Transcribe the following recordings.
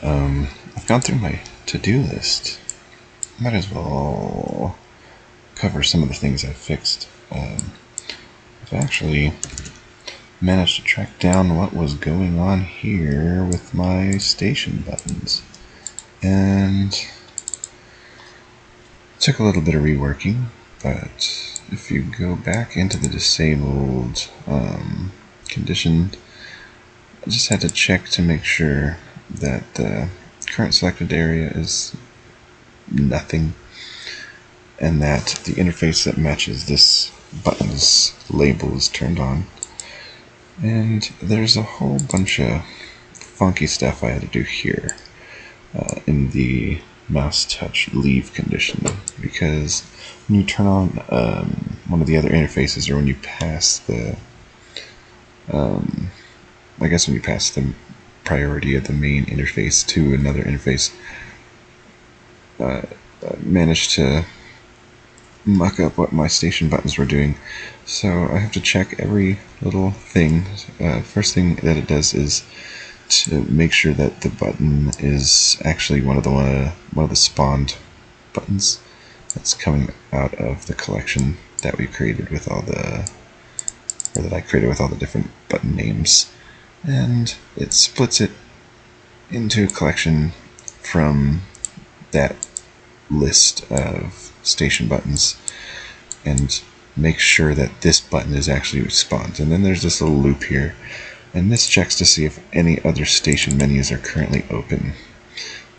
I've gone through my to-do list. Might as well cover some of the things I've fixed. I've actually managed to track down what was going on here with my station buttons. And it took a little bit of reworking, but if you go back into the disabled condition, I just had to check to make sure that the current selected area is nothing, and that the interface that matches this button's label is turned on. And there's a whole bunch of funky stuff I had to do here in the mouse touch leave condition, because when you turn on one of the other interfaces, or when you pass the I guess when you pass the priority of the main interface to another interface, managed to muck up what my station buttons were doing. So I have to check every little thing. First thing that it does is to make sure that the button is actually one of the spawned buttons that's coming out of the collection that we created with all the, or that I created with all the different button names. And it splits it into a collection from that list of station buttons and make sure that this button is actually spawned. And then there's this little loop here, and this checks to see if any other station menus are currently open.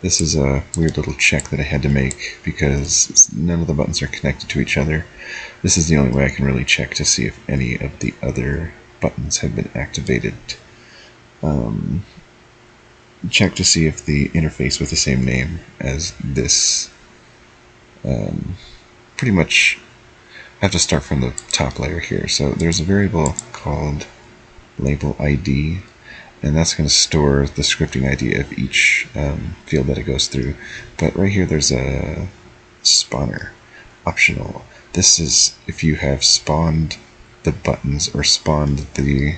This is a weird little check that I had to make because none of the buttons are connected to each other. This is the only way I can really check to see if any of the other buttons have been activated. Check to see if the interface with the same name as this. Pretty much I have to start from the top layer here. So there's a variable called label ID, and that's going to store the scripting ID of each field that it goes through. But right here there's a spawner, optional. This is if you have spawned the buttons or spawned the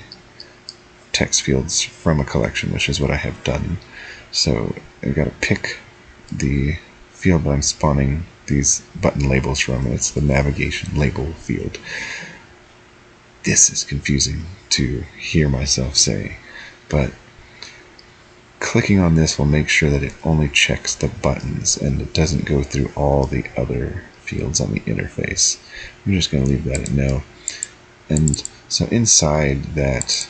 text fields from a collection, which is what I have done. So I've got to pick the field that I'm spawning these button labels from, and it's the navigation label field. This is confusing to hear myself say, but clicking on this will make sure that it only checks the buttons and it doesn't go through all the other fields on the interface. I'm just going to leave that at no. And so inside that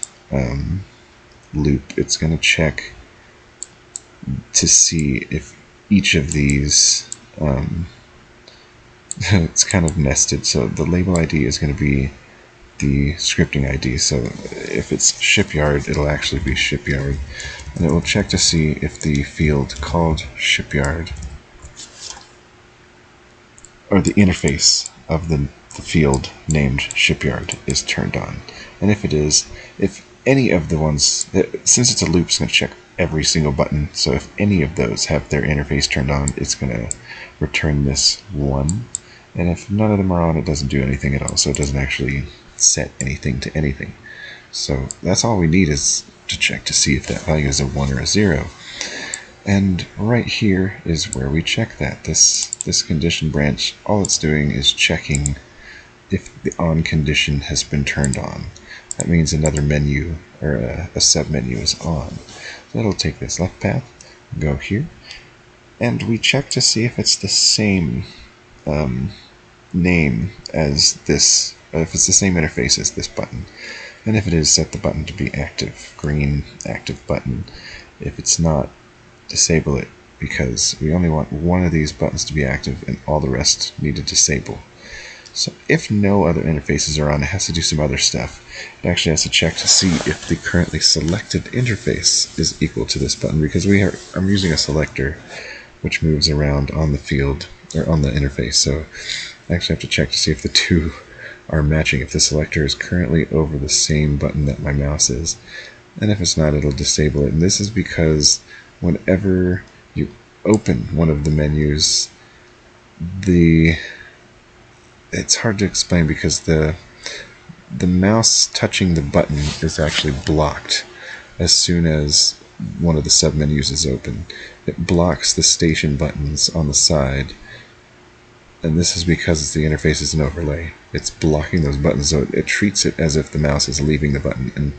loop, it's going to check to see if each of these it's kind of nested. So the label ID is going to be the scripting ID. So if it's shipyard, it'll actually be shipyard, and it will check to see if the field called shipyard, or the interface of the field named shipyard, is turned on. And if it is, if any of the ones, since it's a loop, it's going to check every single button. So if any of those have their interface turned on, it's going to return this 1. And if none of them are on, it doesn't do anything at all. So it doesn't actually set anything to anything. So that's all we need, is to check to see if that value is a 1 or a 0. And right here is where we check that. This condition branch, all it's doing is checking if the on condition has been turned on. That means another menu, or a sub-menu, is on. So it'll take this left path, go here, and we check to see if it's the same name as this, if it's the same interface as this button. And if it is, set the button to be active, green active button. If it's not, disable it, because we only want one of these buttons to be active and all the rest need to disable. So if no other interfaces are on, it has to do some other stuff. It actually has to check to see if the currently selected interface is equal to this button, because I'm using a selector which moves around on the field, or on the interface. So I actually have to check to see if the two are matching, if the selector is currently over the same button that my mouse is. And if it's not, it'll disable it. And this is because whenever you open one of the menus, it's hard to explain, because the mouse touching the button is actually blocked as soon as one of the submenus is open. It blocks the station buttons on the side, and this is because the interface is an overlay. It's blocking those buttons, so it treats it as if the mouse is leaving the button. And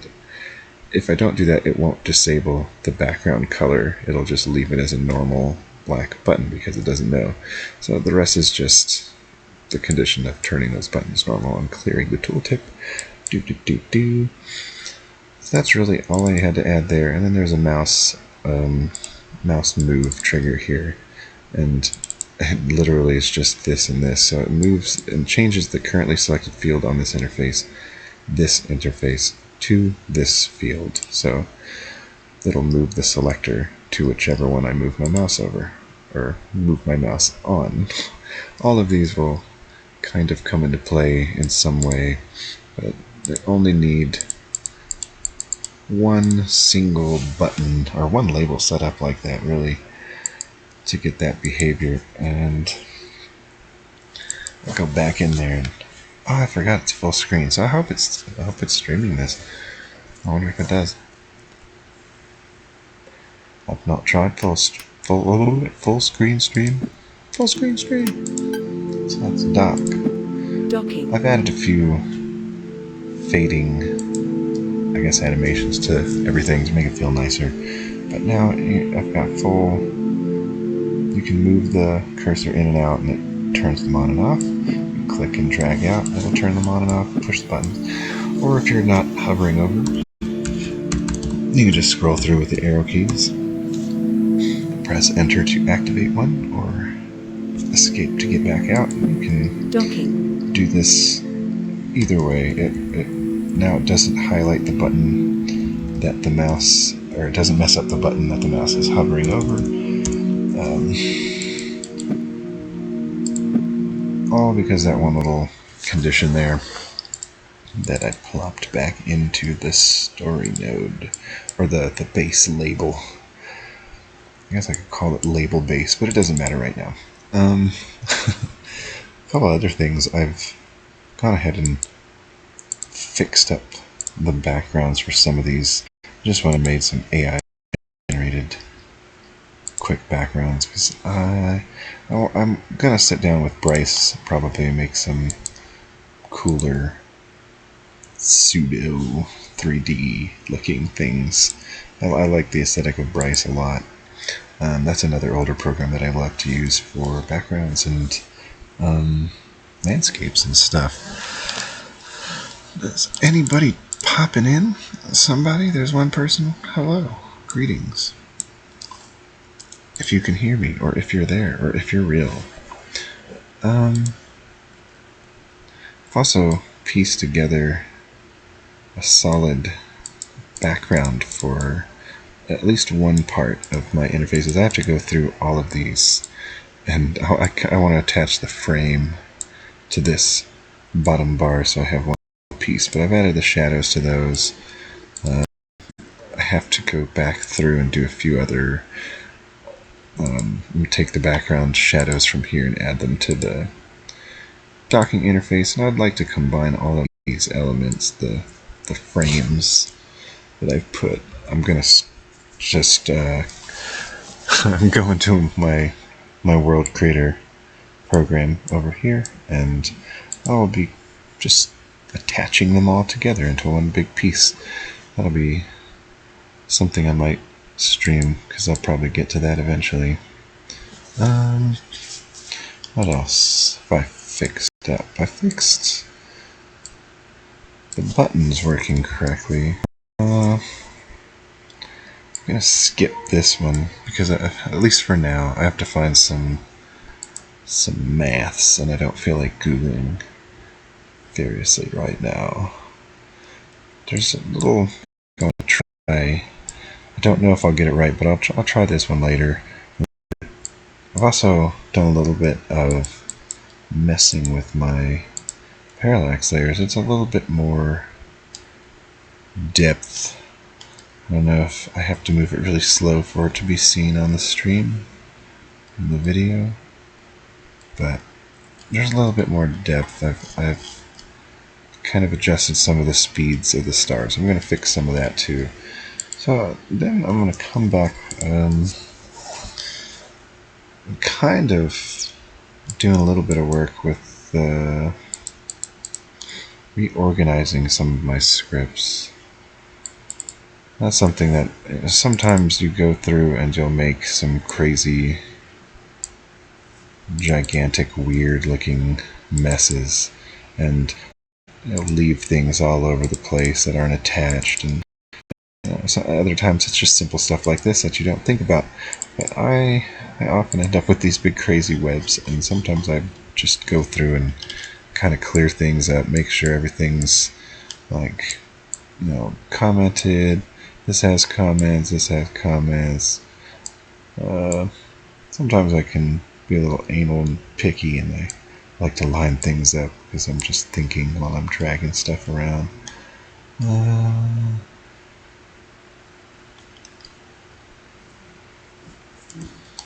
if I don't do that, it won't disable the background color. It'll just leave it as a normal black button because it doesn't know. So the rest is just the condition of turning those buttons normal and clearing the tooltip. So that's really all I had to add there. And then there's a mouse move trigger here, and literally it's just this and this. So it moves and changes the currently selected field on this interface to this field. So it'll move the selector to whichever one I move my mouse over, or move my mouse on. All of these will kind of come into play in some way, but they only need one single button or one label set up like that, really, to get that behavior. And I'll go back in there and I forgot it's full screen, so I hope it's streaming this. I wonder if it does. I've not tried full screen stream. Full screen stream. So that's dock. Docking. I've added a few fading, I guess, animations to everything to make it feel nicer. But now I've got full. You can move the cursor in and out, and it turns them on and off. You click and drag out, it'll turn them on and off. Push the buttons. Or if you're not hovering over, you can just scroll through with the arrow keys. Press Enter to activate one, or Escape to get back out. You can do this either way. Now it doesn't highlight the button that the mouse, or it doesn't mess up the button that the mouse is hovering over. All because that one little condition there that I plopped back into the story node, or the base label. I guess I could call it label base, but it doesn't matter right now. A couple other things. I've gone ahead and fixed up the backgrounds for some of these. I just went and made some AI generated quick backgrounds, because I'm gonna sit down with Bryce probably and make some cooler pseudo 3D looking things. I like the aesthetic of Bryce a lot. That's another older program that I love to use for backgrounds and landscapes and stuff. Is anybody popping in? Somebody? There's one person? Hello. Greetings. If you can hear me, or if you're there, or if you're real. I've also pieced together a solid background for at least one part of my interfaces. I have to go through all of these, and I want to attach the frame to this bottom bar, so I have one piece, but I've added the shadows to those. I have to go back through and do a few other take the background shadows from here and add them to the docking interface, and I'd like to combine all of these elements, the frames that I've put. I'm gonna just I'm going to my world creator program over here, and I'll be just attaching them all together into one big piece. That'll be something I might stream, because I'll probably get to that eventually. What else have I fixed up? I fixed the buttons working correctly. I'm gonna skip this one because at least for now I have to find some maths, and I don't feel like googling furiously right now. There's a little I'm going to try. I don't know if I'll get it right, but I'll try this one later. I've also done a little bit of messing with my parallax layers. It's a little bit more depth. I don't know if I have to move it really slow for it to be seen on the stream, in the video, but there's a little bit more depth. I've kind of adjusted some of the speeds of the stars. I'm going to fix some of that too. So then I'm going to come back kind of doing a little bit of work with reorganizing some of my scripts. That's something that sometimes you go through and you'll make some crazy, gigantic, weird-looking messes, and you'll leave things all over the place that aren't attached, and so other times it's just simple stuff like this that you don't think about. But I often end up with these big crazy webs, and sometimes I just go through and kind of clear things up, make sure everything's like, commented. This has comments, this has comments. Sometimes I can be a little anal and picky, and I like to line things up because I'm just thinking while I'm dragging stuff around.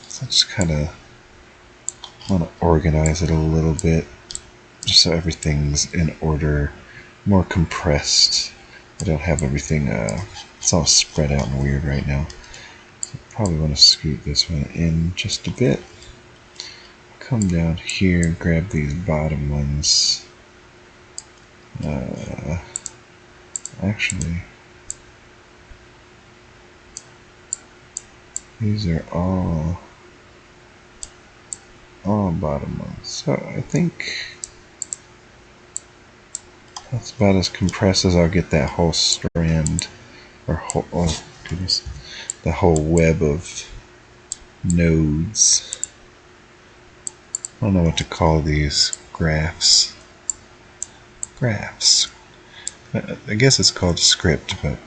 So I just kind of want to organize it a little bit, just so everything's in order, more compressed. I don't have everything, it's all spread out and weird right now. So I probably want to scoot this one in just a bit. Come down here, grab these bottom ones. Actually, these are all bottom ones. So I think that's about as compressed as I'll get that whole strand, or whole, oh goodness, the whole web of nodes. I don't know what to call these. Graphs. I guess it's called script, but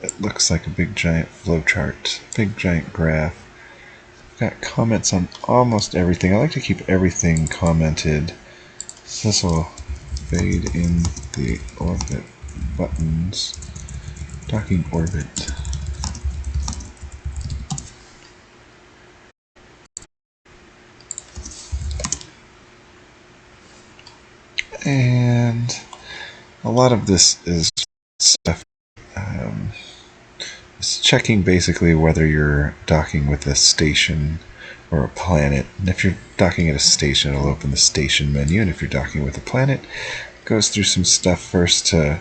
it looks like a big giant flowchart, big giant graph. Got comments on almost everything. I like to keep everything commented. So this will fade in the orbit buttons. Docking orbit. And a lot of this is stuff. It's checking basically whether you're docking with a station or a planet. And if you're docking at a station, it'll open the station menu. And if you're docking with a planet, it goes through some stuff first to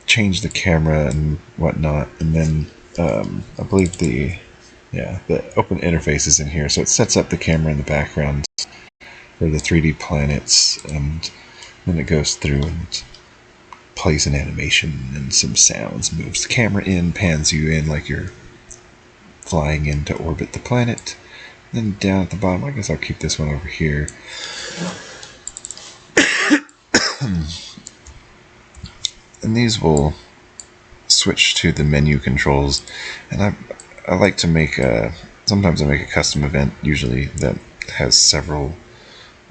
change the camera and whatnot. And then I believe the open interface is in here. So it sets up the camera in the background for the 3D planets. And then it goes through and plays an animation and some sounds, moves the camera in, pans you in like you're flying in to orbit the planet. Then down at the bottom, I guess I'll keep this one over here. And these will switch to the menu controls. And I like to make sometimes I make a custom event, usually that has several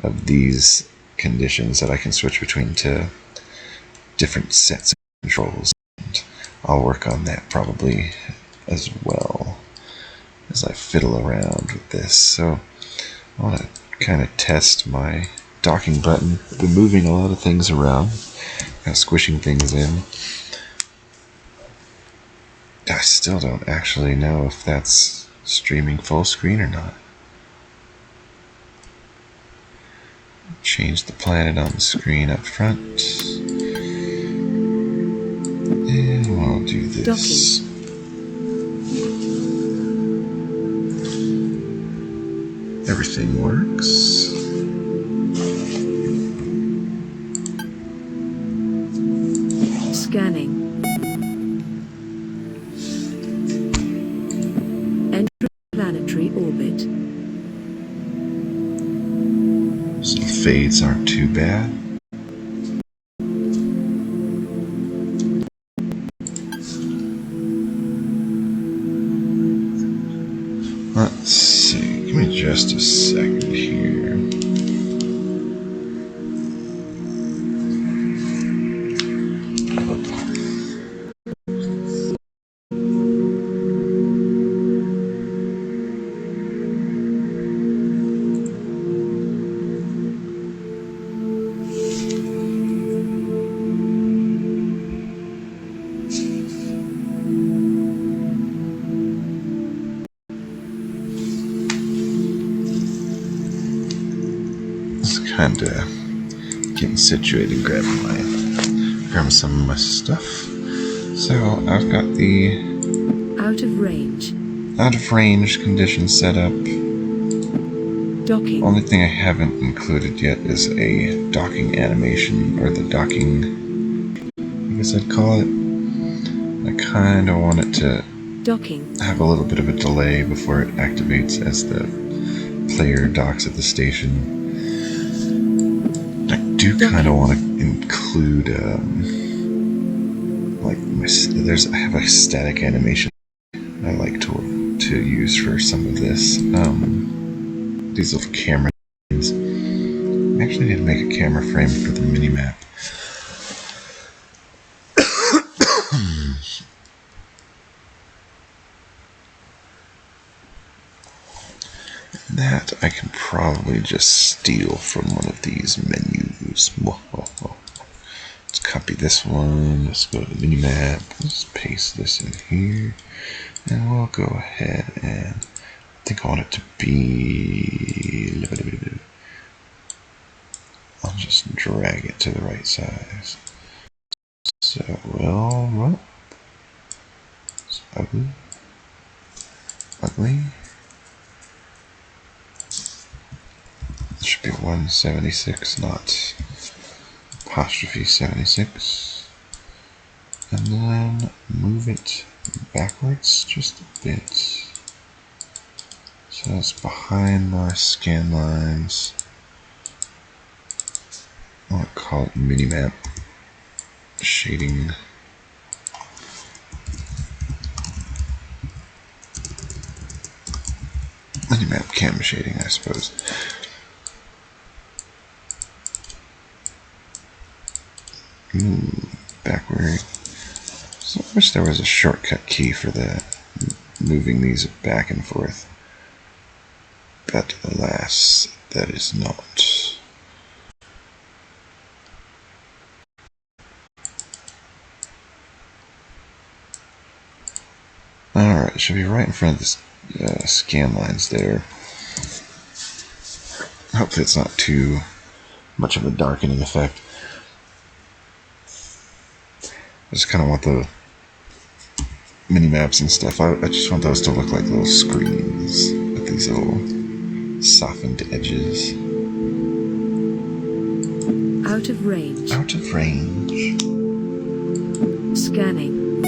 of these conditions that I can switch between to different sets of controls, and I'll work on that probably as well as I fiddle around with this. So I want to kind of test my docking button. I've been moving a lot of things around, kind of squishing things in. I still don't actually know if that's streaming full screen or not. Change the planet on the screen up front. And we'll do this. Everything works. Scanning. Enter planetary orbit. So fades aren't too bad. Let's see, give me just a second here. kinda getting situated, grabbing some of my stuff. So I've got the Out of range. out of range condition set up. Docking. Only thing I haven't included yet is a docking animation, or the docking, I guess I'd call it. I kind of want it to Docking. have a little bit of a delay before it activates as the player docks at the station. I do kind of want to include, I have a static animation I like to use for some of this. These little camera things. I actually need to make a camera frame for the mini-map. That I can probably just steal from one of these menus. Let's copy this one. Let's go to the mini-map. Let's paste this in here. And we'll go ahead and I think I want it to be... I'll just drag it to the right size. So we'll run. It's ugly. Ugly. It should be 176, not apostrophe 76. And then move it backwards just a bit. So it's behind my scan lines. I want to call it minimap shading. Minimap cam shading, I suppose. Backward. So I wish there was a shortcut key for that, moving these back and forth. But alas, that is not. Alright, it should be right in front of the scan lines there. Hopefully it's not too much of a darkening effect. I just kind of want the mini-maps and stuff. I just want those to look like little screens with these little softened edges. Out of range. Out of range. Scanning.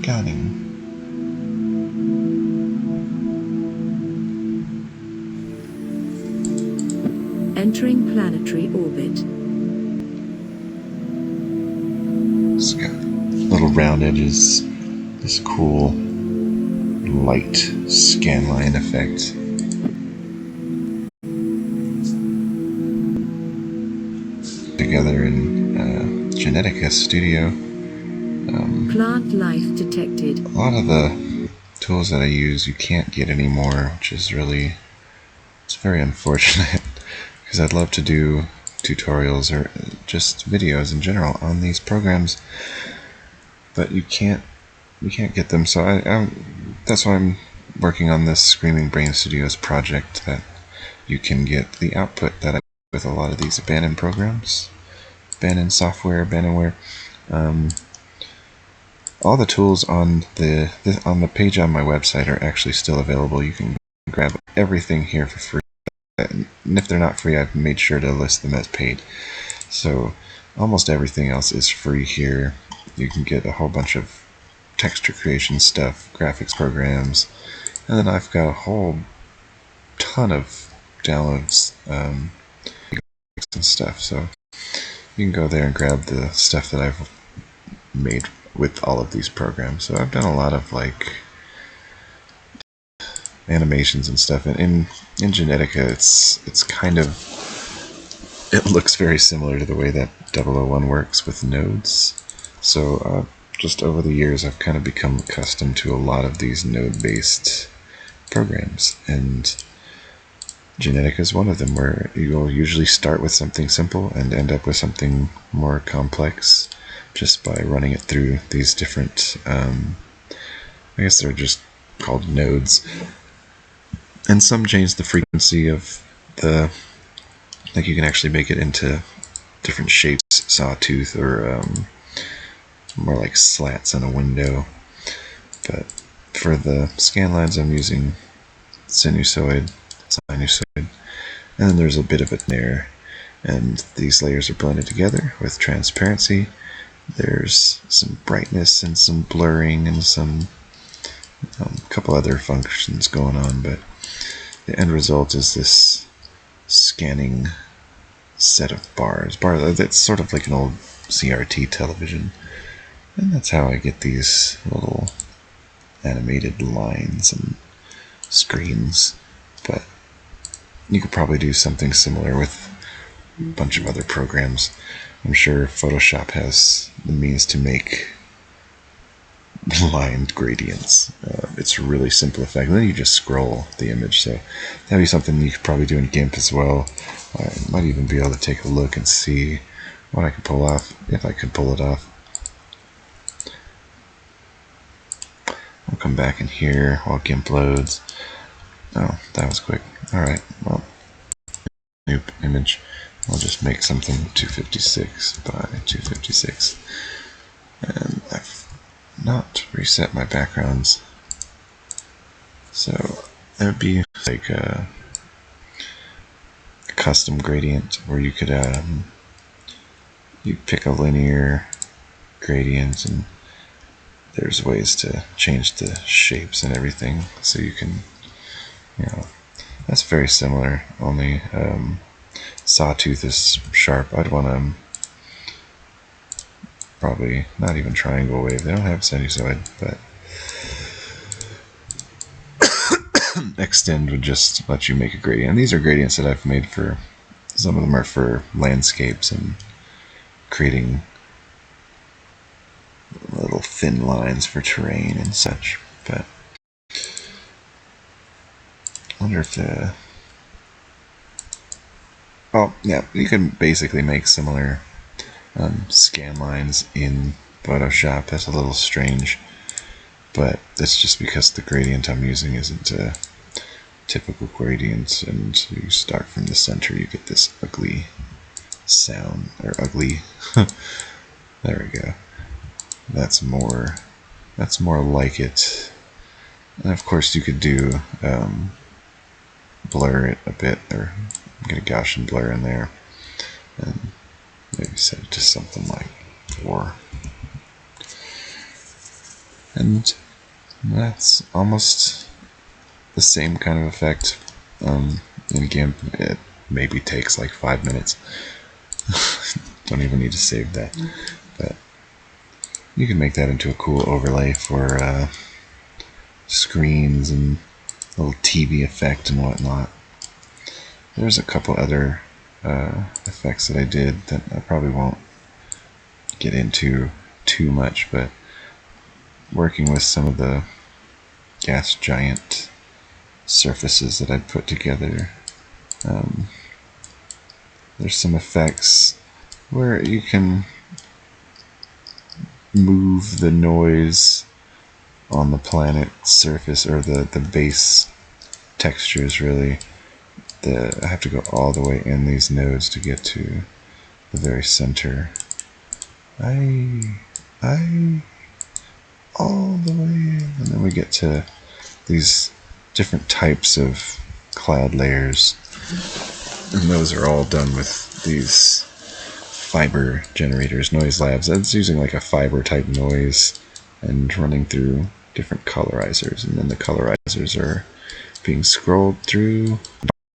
Scanning. Entering planetary orbit. It's got little round edges. This cool light scanline effect. Together in Genetica Studio. Plant life detected. A lot of the tools that I use you can't get anymore, which is really, it's very unfortunate because I'd love to do tutorials or just videos in general on these programs, but you can't get them. So that's why I'm working on this Screaming Brain Studios project, that you can get the output that I with a lot of these abandoned programs, abandoned software, abandonware. All the tools on the page on my website are actually still available. You can grab everything here for free. And if they're not free, I've made sure to list them as paid. So almost everything else is free here. You can get a whole bunch of texture creation stuff, graphics programs, and then I've got a whole ton of downloads and stuff. So you can go there and grab the stuff that I've made with all of these programs. So I've done a lot of like animations and stuff, and in Genetica it's kind of, it looks very similar to the way that 001 works with nodes. So just over the years I've kind of become accustomed to a lot of these node-based programs, and Genetica is one of them, where you'll usually start with something simple and end up with something more complex just by running it through these different, I guess they're just called nodes. And some change the frequency of the Like you can actually make it into different shapes, sawtooth, or more like slats on a window. But for the scan lines, I'm using sinusoid, and then there's a bit of it there. And these layers are blended together with transparency. There's some brightness and some blurring and some couple other functions going on, but the end result is this scanning set of bars. That's sort of like an old CRT television. And that's how I get these little animated lines and screens. But you could probably do something similar with a bunch of other programs. I'm sure Photoshop has the means to make lined gradients. It's a really simple effect. And then you just scroll the image. So that'd be something you could probably do in GIMP as well. I might even be able to take a look and see what I could pull off, if I could pull it off. I'll come back in here while GIMP loads. Oh, that was quick. Alright, well, new image. I'll just make something 256 by 256. And I've not reset my backgrounds. So that would be like a custom gradient where you could you pick a linear gradient, and there's ways to change the shapes and everything, so you can, that's very similar, only sawtooth is sharp. I'd want to probably not even triangle wave. They don't have sinusoid, but extend would just let you make a gradient. And these are gradients that I've made for, some of them are for landscapes and creating little thin lines for terrain and such. But I wonder if oh yeah, you can basically make similar scan lines in Photoshop. That's a little strange, but that's just because the gradient I'm using isn't a typical gradient, and you start from the center, you get this ugly sound, or ugly, there we go. That's more like it. And of course you could do blur it a bit, or get a Gaussian blur in there, and maybe set it to something like 4. And that's almost the same kind of effect in GIMP. It maybe takes like 5 minutes. Don't even need to save that. But you can make that into a cool overlay for screens and a little TV effect and whatnot. There's a couple other effects that I did that I probably won't get into too much, but working with some of the gas giant surfaces that I'd put together, there's some effects where you can move the noise on the planet surface, or the base textures really. I have to go all the way in these nodes to get to the very center. All the way in. And then we get to these different types of cloud layers, and those are all done with these fiber generators, noise labs. That's using like a fiber type noise and running through different colorizers, and then the colorizers are being scrolled through,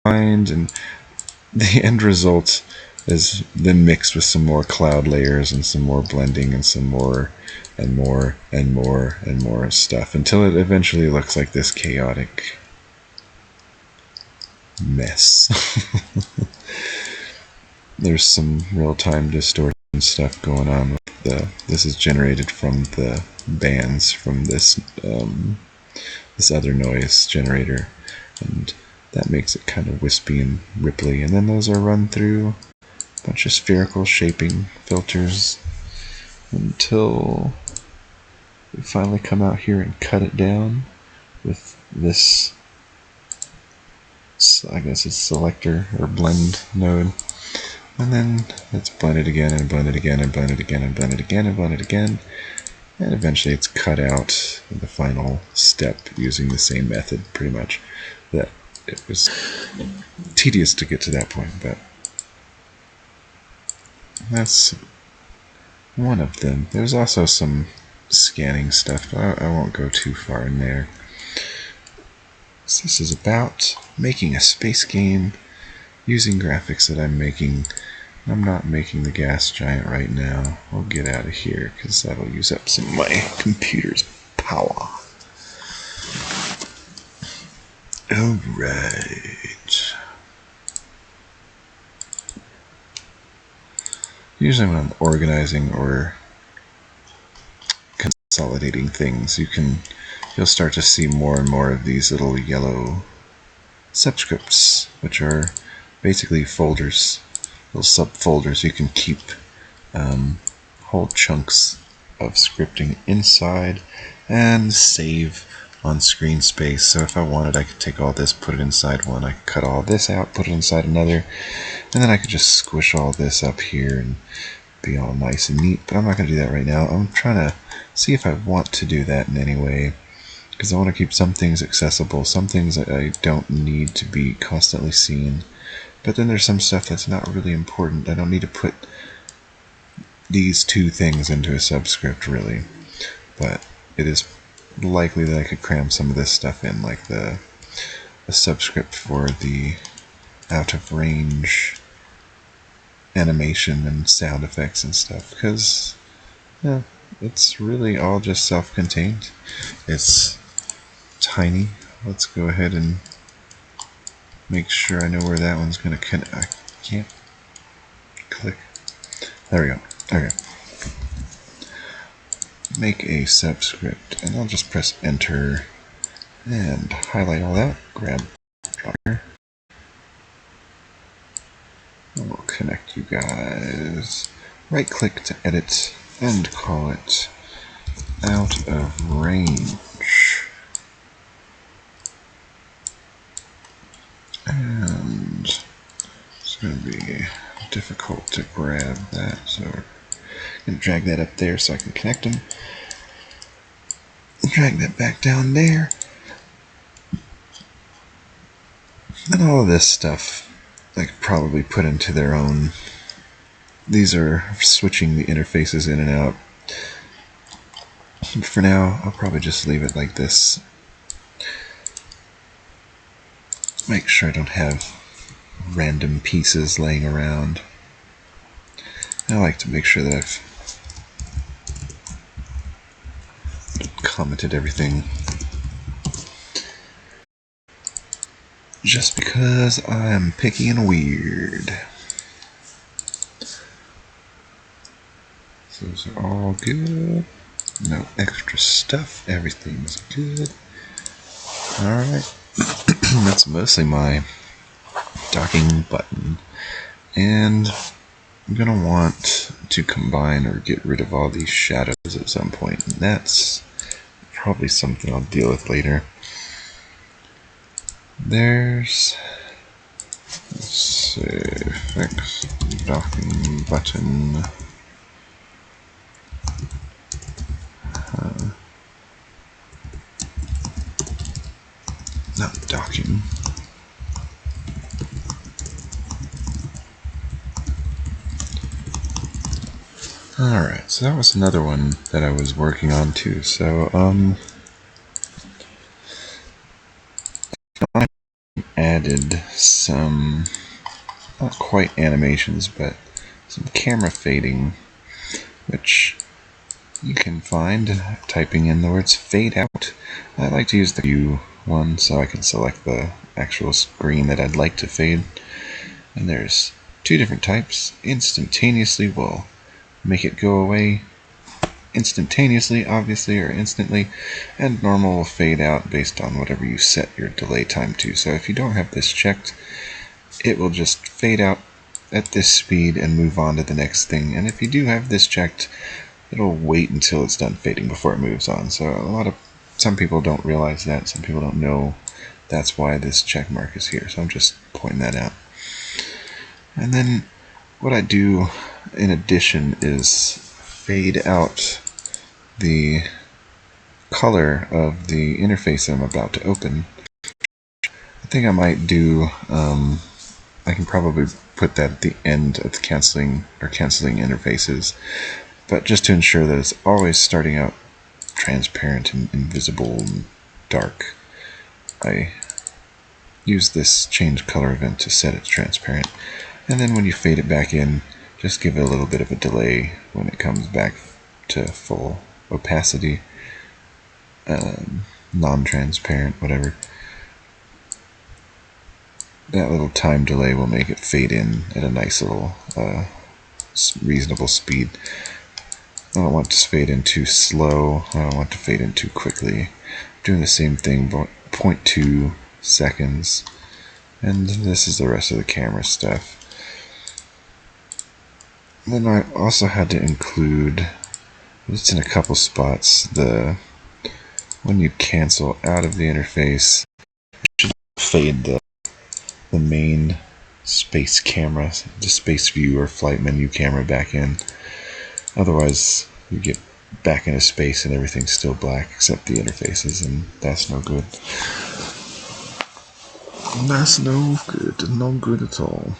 and the end result is then mixed with some more cloud layers and some more blending and some more and more and more and more stuff, until it eventually looks like this chaotic mess. There's some real-time distortion stuff going on with this is generated from the bands from this this other noise generator, and that makes it kind of wispy and ripply, and then those are run through a bunch of spherical shaping filters until we finally come out here and cut it down with this I guess it's selector or blend node. And then let's blend it again and blend it again and blend it again and blend it again and blend it again. And eventually it's cut out in the final step using the same method pretty much. That it was tedious to get to that point, but that's one of them. There's also some scanning stuff, but I won't go too far in there. So this is about making a space game using graphics that I'm making. I'm not making the gas giant right now. I'll get out of here because that'll use up some of my computer's power. Alright. Usually when I'm organizing or consolidating things, you'll start to see more and more of these little yellow subscripts, which are basically folders, little subfolders. You can keep whole chunks of scripting inside and save on screen space. So if I wanted, I could take all this, put it inside one. I could cut all this out, put it inside another, and then I could just squish all this up here and be all nice and neat. But I'm not going to do that right now. I'm trying to see if I want to do that in any way, because I want to keep some things accessible, some things that I don't need to be constantly seen. But then there's some stuff that's not really important. I don't need to put these two things into a subscript, really. But it is likely that I could cram some of this stuff in, like the subscript for the out of range animation and sound effects and stuff, because yeah, it's really all just self-contained. It's tiny. Let's go ahead and make sure I know where that one's going to connect. I can't click. There we go. Okay. Make a subscript, and I'll just press enter and highlight all that. Grab here. And we'll connect you guys. Right click to edit and call it out of range. And it's going to be difficult to grab that, so I'm going to drag that up there so I can connect them. Drag that back down there. And all of this stuff I could probably put into their own. These are switching the interfaces in and out. For now, I'll probably just leave it like this. Make sure I don't have random pieces laying around. I like to make sure that I've commented everything, just because I'm picky and weird. So those are all good. No extra stuff. Everything's good. Alright. That's mostly my docking button. And I'm going to want to combine or get rid of all these shadows at some point. And that's probably something I'll deal with later. There's, let's see, fix docking button. Not docking. Alright, so that was another one that I was working on too. So, I added some, not quite animations, but some camera fading, which you can find typing in the words fade out. I like to use the view one so I can select the actual screen that I'd like to fade. And there's two different types. Instantaneously will make it go away instantaneously, obviously, or instantly, and normal will fade out based on whatever you set your delay time to. So if you don't have this checked, it will just fade out at this speed and move on to the next thing. And if you do have this checked, it'll wait until it's done fading before it moves on. So some people don't realize that. Some people don't know that's why this check mark is here. So I'm just pointing that out. And then what I do in addition is fade out the color of the interface I'm about to open. I think I might do, I can probably put that at the end of the canceling interfaces, but just to ensure that it's always starting out transparent and invisible and dark, I use this change color event to set it transparent. And then when you fade it back in, just give it a little bit of a delay when it comes back to full opacity, non-transparent, whatever. That little time delay will make it fade in at a nice little reasonable speed. I don't want to fade in too slow. I don't want to fade in too quickly. I'm doing the same thing, 0.2 seconds. And this is the rest of the camera stuff. Then I also had to include, just in a couple spots, when you cancel out of the interface, you should fade the main space camera, the space view or flight menu camera back in. Otherwise, you get back into space and everything's still black except the interfaces, and that's no good. That's no good. No good at all.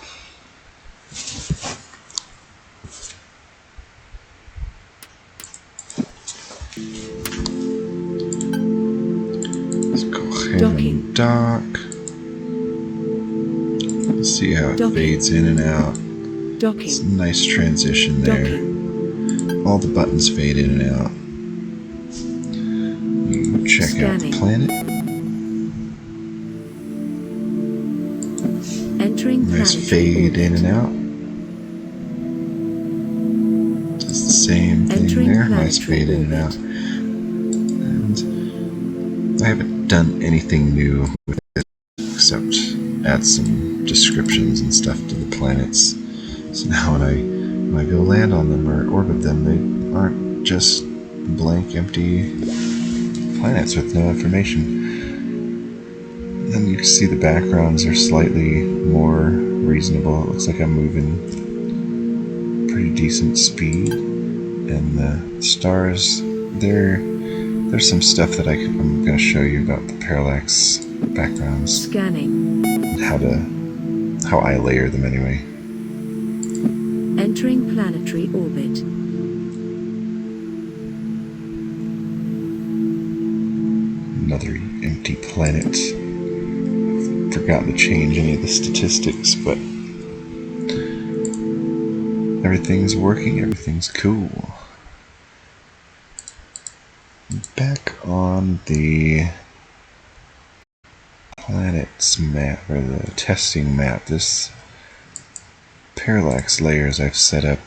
Let's go ahead and dock. Let's see how it fades in and out. It's a nice transition there. All the buttons fade in and out. You check out the planet. Nice fade in and out. Just the same thing there. Nice fade in and out. And I haven't done anything new with it except add some descriptions and stuff to the planets. So now when I go land on them or orbit them, they aren't just blank, empty planets with no information. And you can see the backgrounds are slightly more reasonable. It looks like I'm moving pretty decent speed. And the stars, there's some stuff that I'm going to show you about the parallax backgrounds. Scanning. How I layer them anyway. Entering planetary orbit. Another empty planet. Forgotten to change any of the statistics, but everything's working, everything's cool. Back on the planets map, or the testing map, this parallax layers I've set up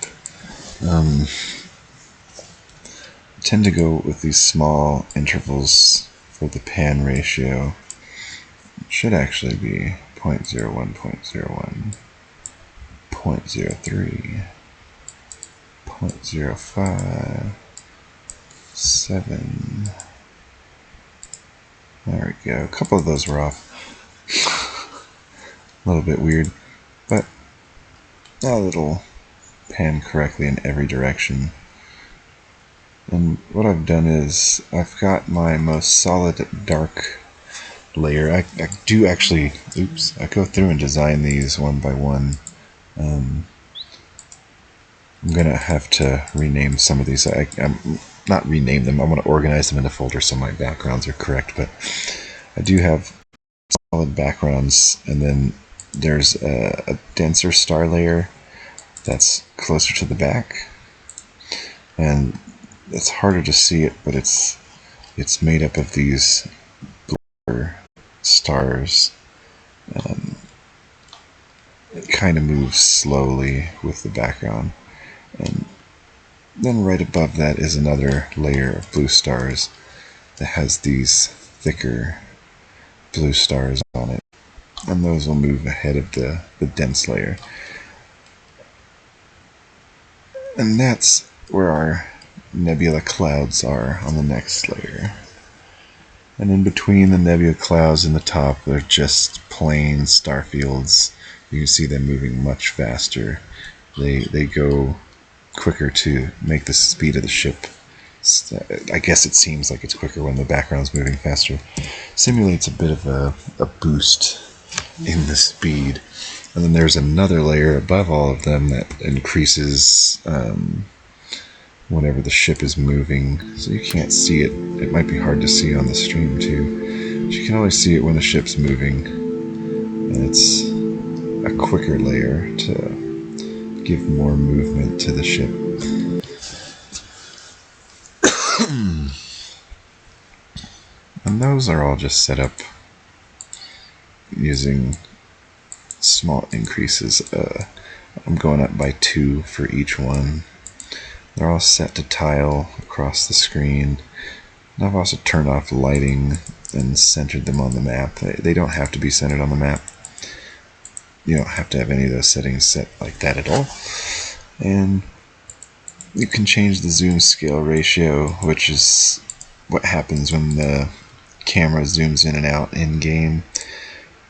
tend to go with these small intervals for the pan ratio. It should actually be 0.01, 0.01, 0.03, 0.05, 7. There we go. A couple of those were off. A little bit weird, but now it'll pan correctly in every direction. And what I've done is I've got my most solid dark layer. I do actually, I go through and design these one by one. I'm gonna have to rename some of these. I'm not rename them. I'm gonna organize them into folders so my backgrounds are correct. But I do have solid backgrounds, and then there's a denser star layer that's closer to the back, and it's harder to see it, but it's made up of these blur stars. It kind of moves slowly with the background, and then right above that is another layer of blue stars that has these thicker blue stars on it, and those will move ahead of the dense layer. And that's where our nebula clouds are on the next layer. And in between the nebula clouds in the top, they're just plain star fields. You can see them moving much faster. They go quicker to make the speed of the ship. I guess it seems like it's quicker when the background's moving faster. Simulates a bit of a boost in the speed. And then there's another layer above all of them that increases whenever the ship is moving. So you can't see it. It might be hard to see on the stream too. But you can always see it when the ship's moving. And it's a quicker layer to give more movement to the ship. And those are all just set up using small increases. I'm going up by 2 for each one. They're all set to tile across the screen. And I've also turned off lighting and centered them on the map. They don't have to be centered on the map. You don't have to have any of those settings set like that at all. And you can change the zoom scale ratio, which is what happens when the camera zooms in and out in game,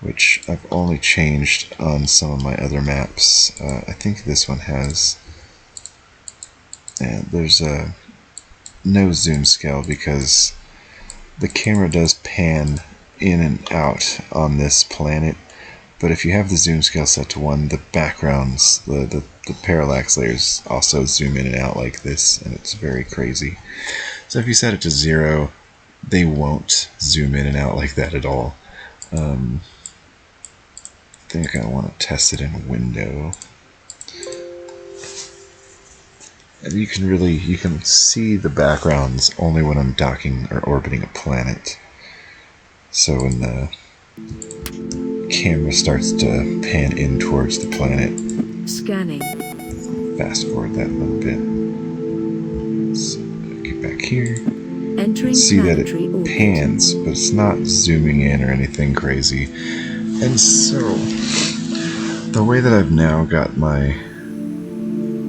which I've only changed on some of my other maps. I think this one has. And there's no zoom scale because the camera does pan in and out on this planet, but if you have the zoom scale set to 1, the backgrounds, the parallax layers also zoom in and out like this, and it's very crazy. So if you set it to 0, they won't zoom in and out like that at all. I think I want to test it in window. And you can see the backgrounds only when I'm docking or orbiting a planet. So when the camera starts to pan in towards the planet, Scanning. fast forward that a little bit. So get back here. Entering See that it planetary orbit. pans, but it's not zooming in or anything crazy. And so the way that I've now got my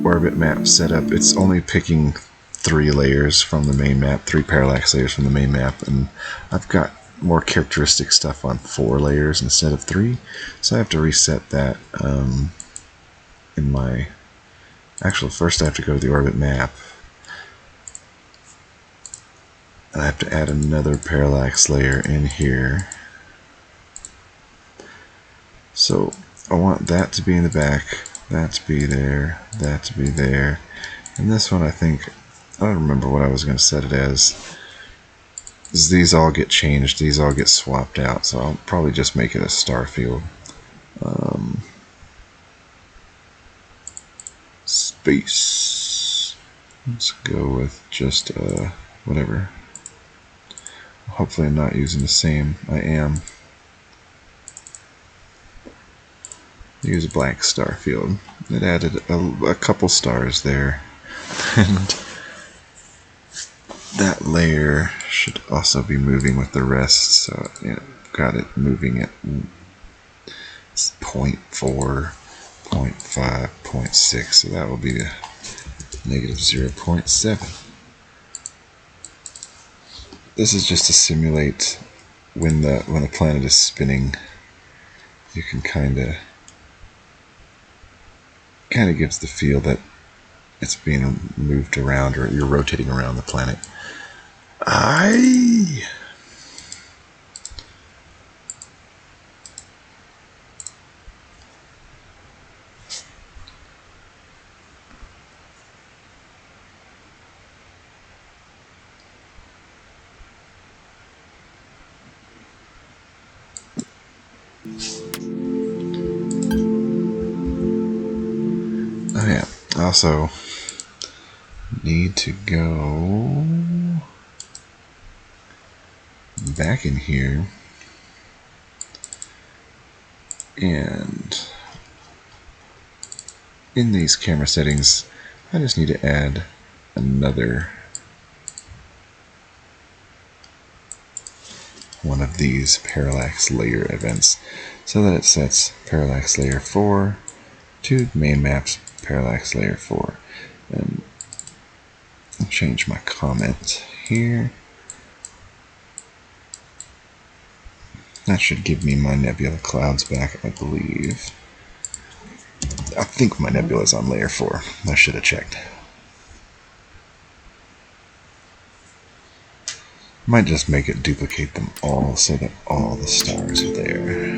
orbit map set up, it's only picking 3 layers from the main map, 3 parallax layers from the main map, and I've got more characteristic stuff on 4 layers instead of 3, so I have to reset that in my first I have to go to the orbit map, and I have to add another parallax layer in here. So I want that to be in the back, that to be there, that to be there, and this one I don't remember what I was going to set it as. These all get changed, these all get swapped out, so I'll probably just make it a star field. Space. Let's go with just whatever. Hopefully I'm not using the same. I am. Use a black star field. It added a couple stars there. And that layer should also be moving with the rest, so got it moving at 0.4, 0.5, 0.6, so that will be a negative 0.7. This is just to simulate when the planet is spinning. You can kind of gives the feel that it's being moved around, or you're rotating around the planet. Oh yeah, also need to go back in here and in these camera settings I just need to add another one of these parallax layer events so that it sets parallax layer 4 to main maps parallax layer 4. And I'll change my comment here. That should give me my nebula clouds back, I believe. I think my nebula is on layer 4. I should have checked. Might just make it duplicate them all so that all the stars are there.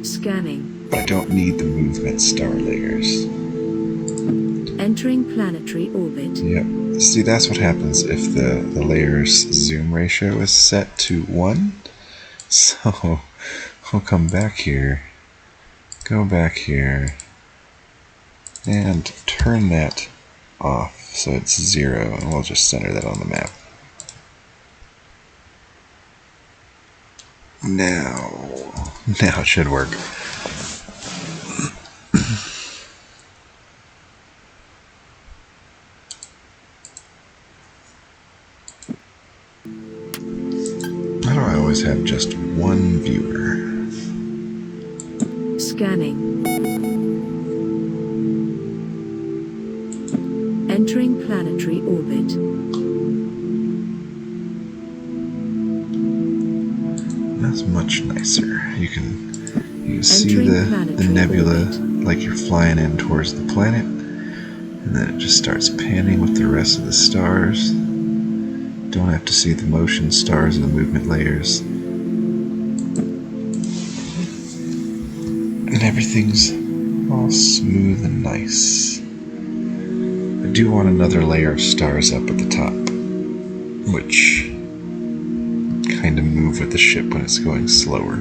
Scanning. But I don't need the movement star layers. Entering planetary orbit. Yep. See, that's what happens if the layer's zoom ratio is set to 1. So I'll come back here, go back here, and turn that off so it's 0, and we'll just center that on the map. Now it should work. Why do I always have just one viewer? Scanning. Entering planetary orbit. That's much nicer. You can see the nebula orbit. like you're flying in towards the planet, and then it just starts panning with the rest of the stars. Don't have to see the motion stars and the movement layers. And everything's all smooth and nice. I do want another layer of stars up at the top, which kind of move with the ship when it's going slower.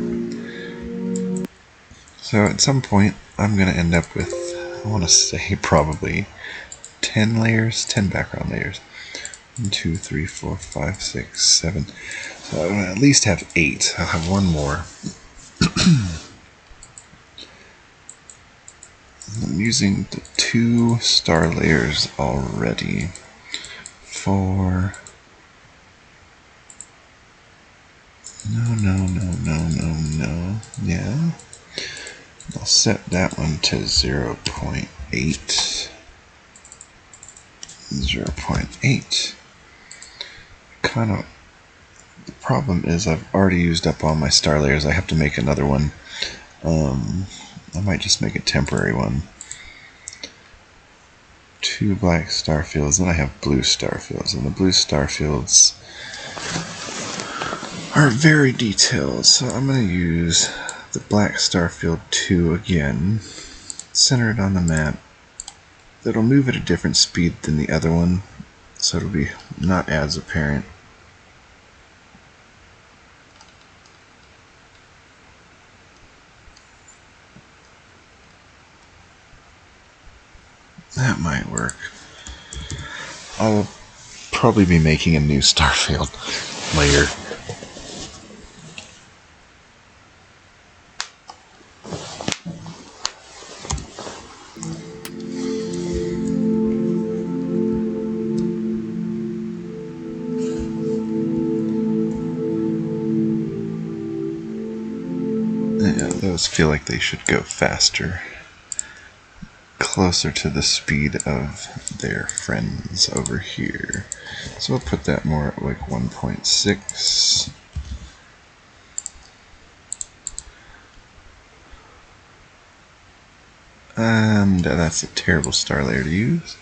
So at some point, I'm going to end up with, I want to say probably 10 layers, 10 background layers. 1, 2, 3, 4, 5, 6, 7. So I'm going to at least have 8. I'll have one more. I'm using the 2 star layers already for... No. Yeah. I'll set that one to 0.8. 0.8. Kind of... The problem is I've already used up all my star layers. I have to make another one. I might just make a temporary one. 2 black star fields, then I have blue star fields, and the blue star fields are very detailed, so I'm going to use the black star field 2 again, center it on the map. It'll move at a different speed than the other one, so it'll be not as apparent. That might work. I'll probably be making a new starfield layer. Yeah, those feel like they should go faster. Closer to the speed of their friends over here. So we'll put that more at like 1.6. And that's a terrible star layer to use.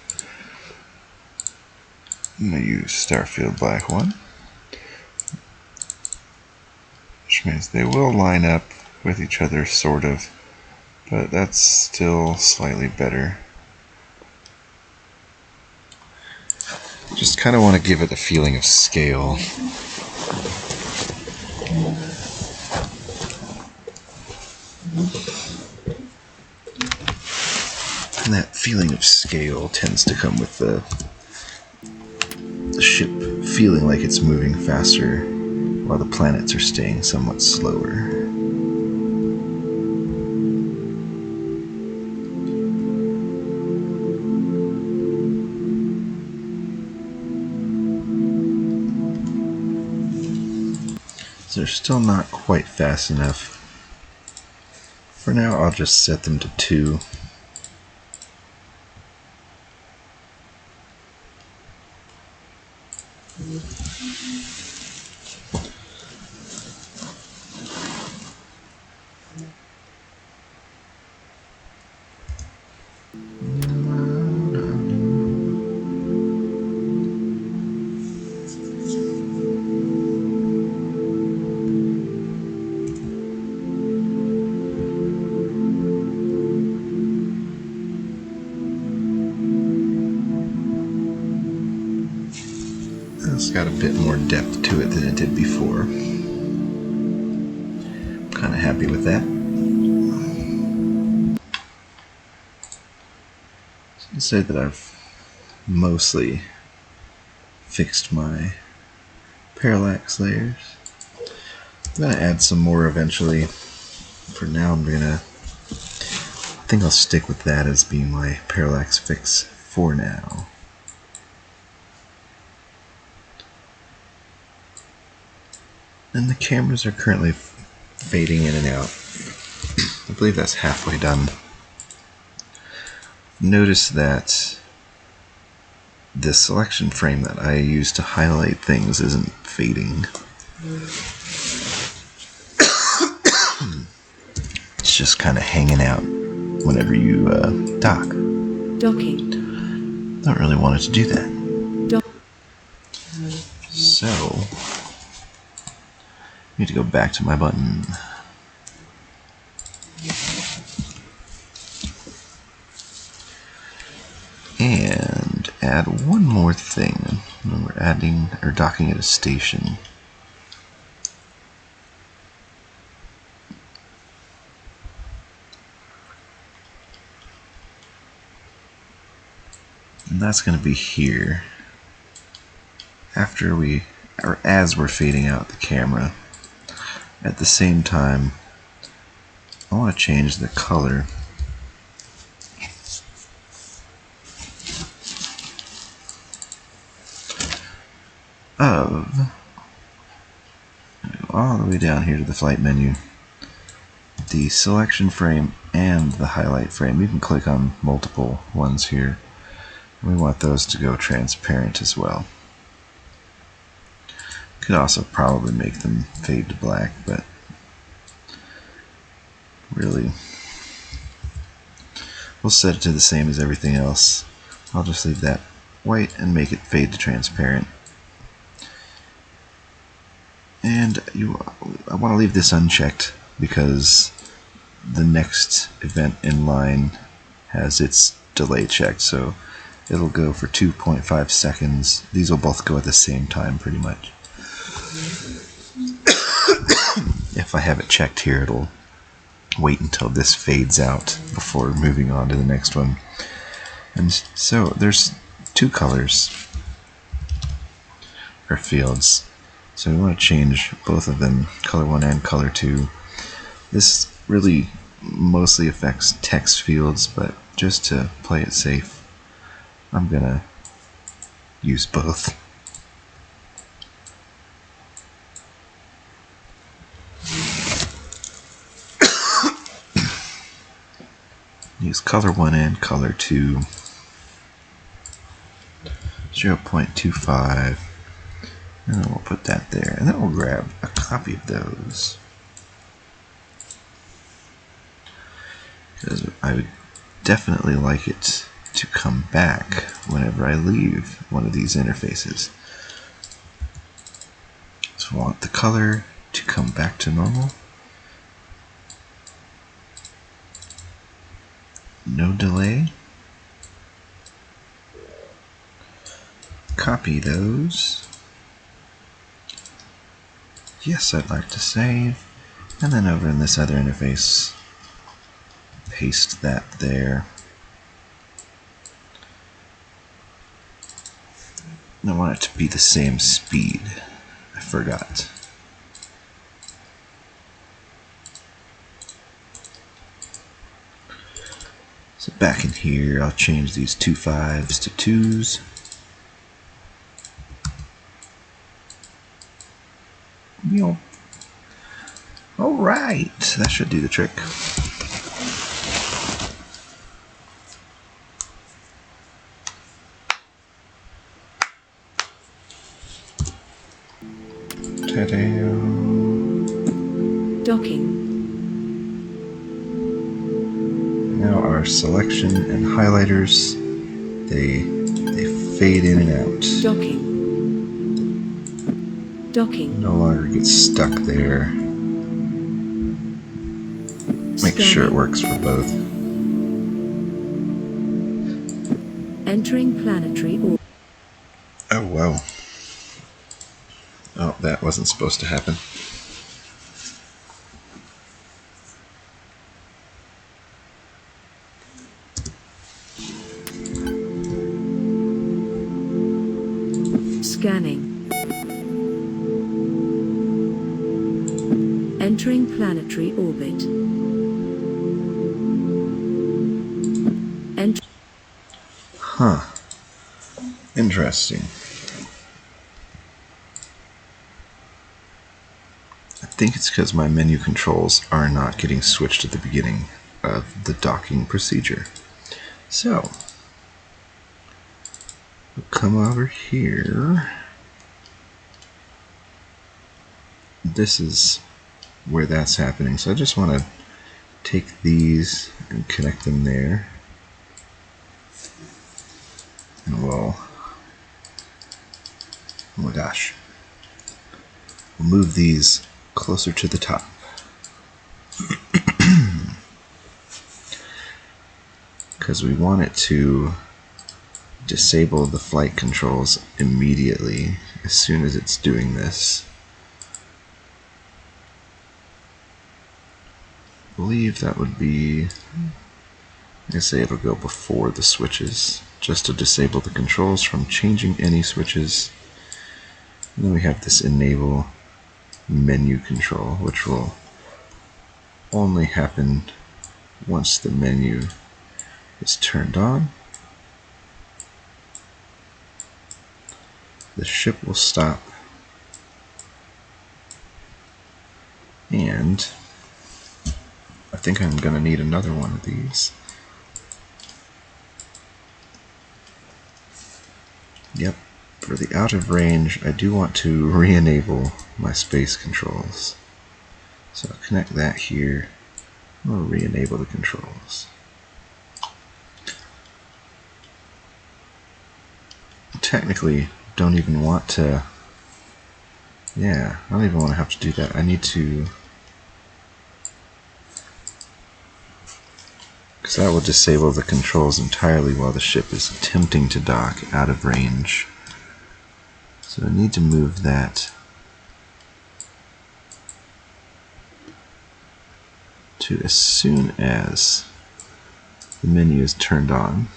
I'm going to use Starfield Black 1. Which means they will line up with each other, sort of. But that's still slightly better. Just kind of want to give it a feeling of scale. And that feeling of scale tends to come with the ship feeling like it's moving faster while the planets are staying somewhat slower. They're still not quite fast enough. For now, I'll just set them to 2. It's got a bit more depth to it than it did before. Kind of happy with that. So I'd say that I've mostly fixed my parallax layers. I'm going to add some more eventually. For now, I think I'll stick with that as being my parallax fix for now. And the cameras are currently fading in and out. I believe that's halfway done. Notice that the selection frame that I use to highlight things isn't fading. It's just kind of hanging out whenever you dock. Docking. Don't really want it to do that. So, I need to go back to my button. And add one more thing when we're adding or docking at a station. And that's going to be here. After we, or as we're fading out the camera. At the same time, I want to change the color of, all the way down here to the flight menu, the selection frame and the highlight frame. You can click on multiple ones here. We want those to go transparent as well. Could also probably make them fade to black, but really, we'll set it to the same as everything else. I'll just leave that white and make it fade to transparent. And I want to leave this unchecked because the next event in line has its delay checked, so it'll go for 2.5 seconds. These will both go at the same time pretty much. If I have it checked here, it'll wait until this fades out before moving on to the next one. And so there's two colors or fields. So we want to change both of them, color 1 and color 2. This really mostly affects text fields, but just to play it safe, I'm gonna use both. Use color 1 and color 2. 0.25. And then we'll put that there. And then we'll grab a copy of those. Because I would definitely like it to come back whenever I leave one of these interfaces. So I want the color to come back to normal. No delay. Copy those. Yes, I'd like to save. And then over in this other interface, paste that there. And I want it to be the same speed. I forgot. So back in here, I'll change these 2 5s to 2s. Alright, that should do the trick. Ta-da. Docking. our selection and highlighters, they fade in and out. Docking. Docking. No longer get stuck there. Make sure it works for both. Entering planetary orbit. Oh, wow. Oh, that wasn't supposed to happen. Scanning. Entering planetary orbit. Huh. Interesting. I think it's because my menu controls are not getting switched at the beginning of the docking procedure. So, we'll come over here. This is where that's happening. So I just want to take these and connect them there. And we'll, oh my gosh, we'll move these closer to the top. Because we want it to disable the flight controls immediately as soon as it's doing this. I believe that would be, I say it'll go before the switches, just to disable the controls from changing any switches. And then we have this enable menu control, which will only happen once the menu is turned on. The ship will stop, and I think I'm going to need another one of these. Yep, for the out of range, I do want to re-enable my space controls. So I'll connect that here. We'll re-enable the controls. Technically, don't even want to, I don't even want to have to do that. I need to, because that will disable the controls entirely while the ship is attempting to dock out of range. So I need to move that to as soon as the menu is turned on,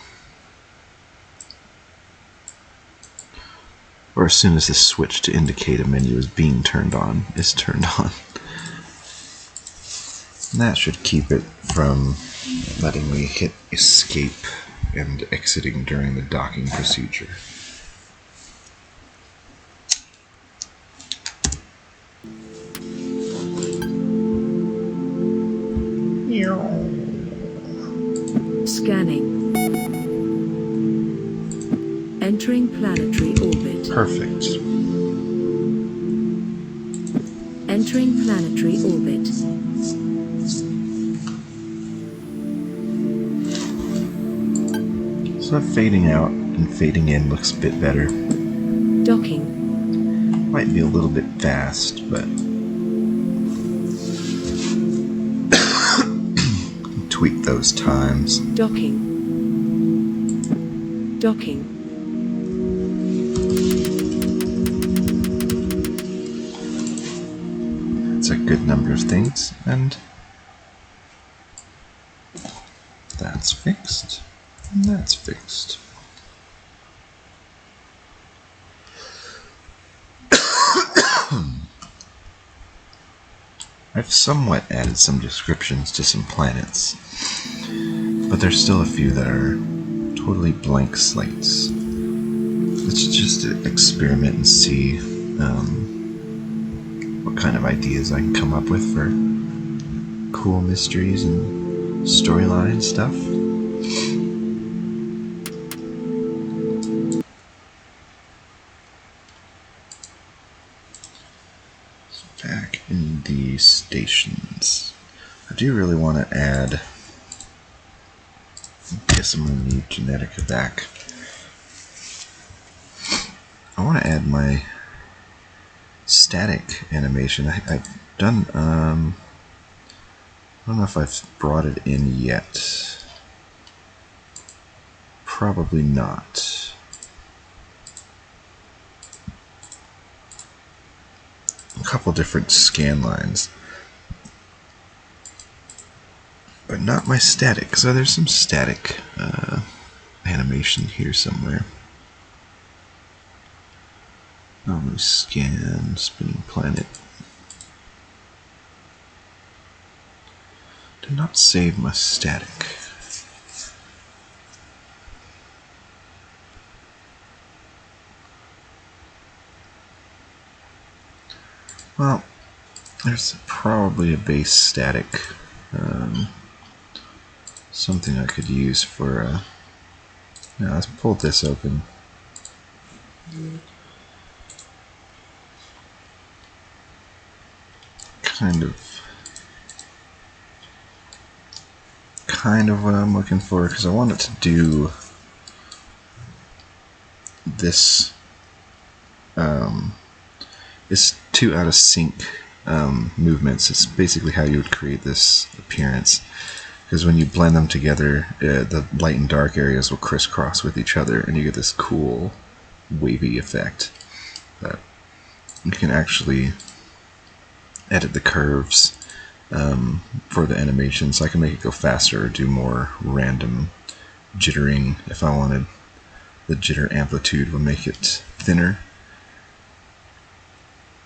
or as soon as the switch to indicate a menu is being turned on is turned on. And that should keep it from letting me hit escape and exiting during the docking procedure. Scanning. Entering planetary orbit. Perfect. Entering planetary orbit. So fading out and fading in looks a bit better. Docking. Might be a little bit fast, but tweak those times. Docking. Docking. It's a good number of things, and that's fixed. And that's fixed. I've somewhat added some descriptions to some planets, but there's still a few that are totally blank slates. Let's just experiment and see what kind of ideas I can come up with for cool mysteries and storyline stuff. Back in the stations, I do really want to add Guess I'm going to need Genetica back. I want to add my static animation. I've done, I don't know if I've brought it in yet. Probably not. A couple different scan lines. But not my static. So there's some static animation here somewhere. Let me scan spinning planet. Did not save my static. Well, there's probably a base static. Something I could use for. Now let's pull this open. Kind of what I'm looking for, because I want it to do this. It's two out of sync movements. It's basically how you would create this appearance, because when you blend them together, the light and dark areas will crisscross with each other, and you get this cool wavy effect. But you can actually edit the curves for the animation, so I can make it go faster or do more random jittering. If I wanted, the jitter amplitude will make it thinner,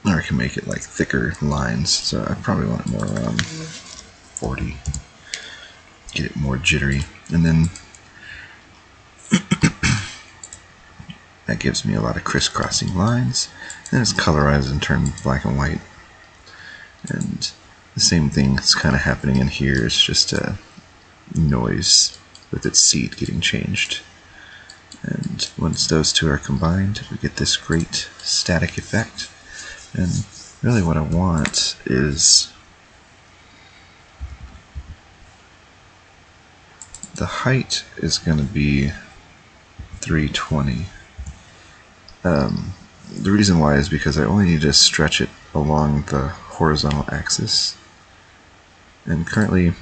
or I can make it like thicker lines. So I probably want it more around 40. Get it more jittery, and then that gives me a lot of crisscrossing lines. Then it's colorized and turned black and white. And the same thing is kind of happening in here. It's just a noise with its seed getting changed. And once those two are combined, we get this great static effect. And really what I want is the height is going to be 320. The reason why is because I only need to stretch it along the horizontal axis. And currently,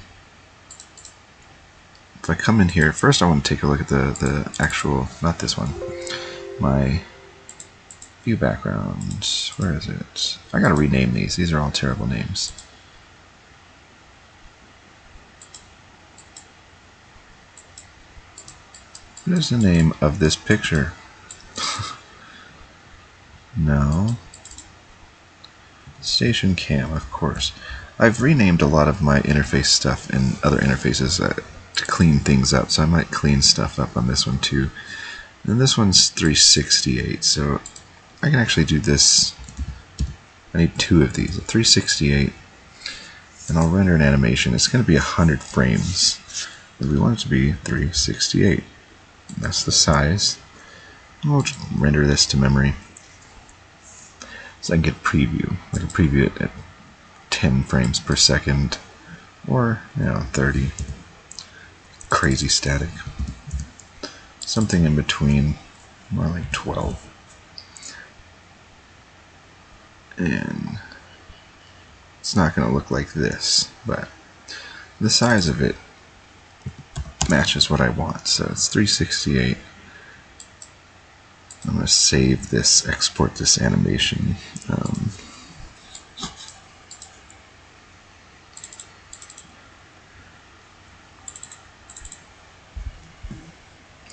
if I come in here, first I want to take a look at the actual, not this one, my view background. Where is it? I gotta rename these. These are all terrible names. What is the name of this picture? No. Station cam, of course. I've renamed a lot of my interface stuff in other interfaces to clean things up, so I might clean stuff up on this one too. And this one's 368, so I can actually do this. I need two of these, a 368, and I'll render an animation. It's going to be 100 frames, but we want it to be 368. That's the size. And we'll just render this to memory, so I can get preview. I can preview it at 10 frames per second, or 30. Crazy static. Something in between, more like 12. And it's not going to look like this, but the size of it matches what I want. So it's 368. I'm going to save this, export this animation.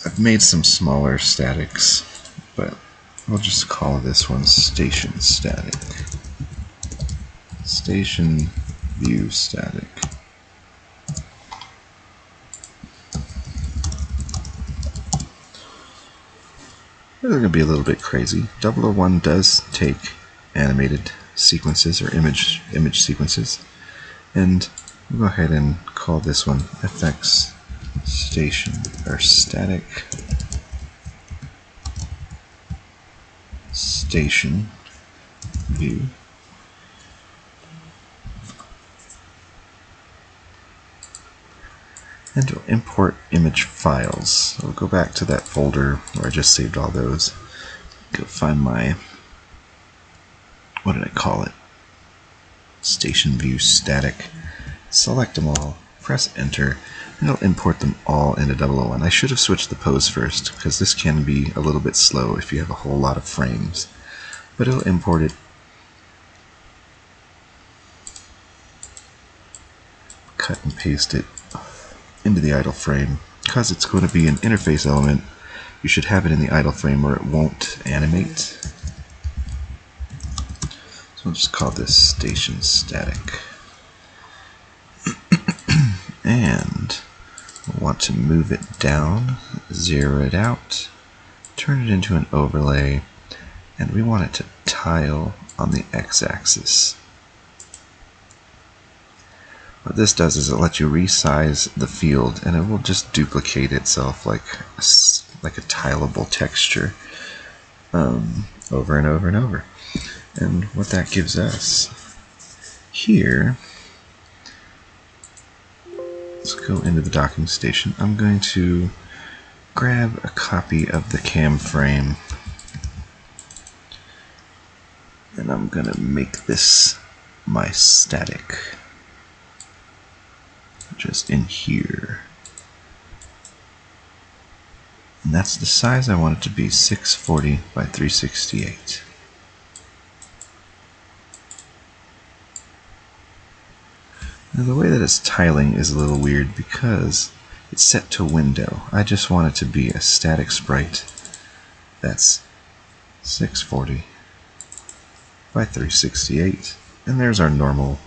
I've made some smaller statics, but we'll just call this one station static. Station view static. They're going to be a little bit crazy. 001 does take animated sequences or image sequences, and we'll go ahead and call this one FX station or static station view. and to import image files. So we'll go back to that folder where I just saved all those. Go find my, what did I call it? Station view static. Select them all, press enter, and it'll import them all into 001. I should have switched the pose first, because this can be a little bit slow if you have a whole lot of frames. But it'll import it. Cut and paste it into the idle frame. Because it's going to be an interface element, you should have it in the idle frame or it won't animate. So we'll just call this station static. And we'll want to move it down, zero it out, turn it into an overlay, and we want it to tile on the x-axis. What this does is it lets you resize the field, and it will just duplicate itself like a tileable texture over and over and over. And what that gives us here, let's go into the docking station. I'm going to grab a copy of the cam frame, and I'm going to make this my static. Just in here. And that's the size I want it to be, 640 by 368. Now the way that it's tiling is a little weird because it's set to window. I just want it to be a static sprite that's 640 by 368. And there's our normal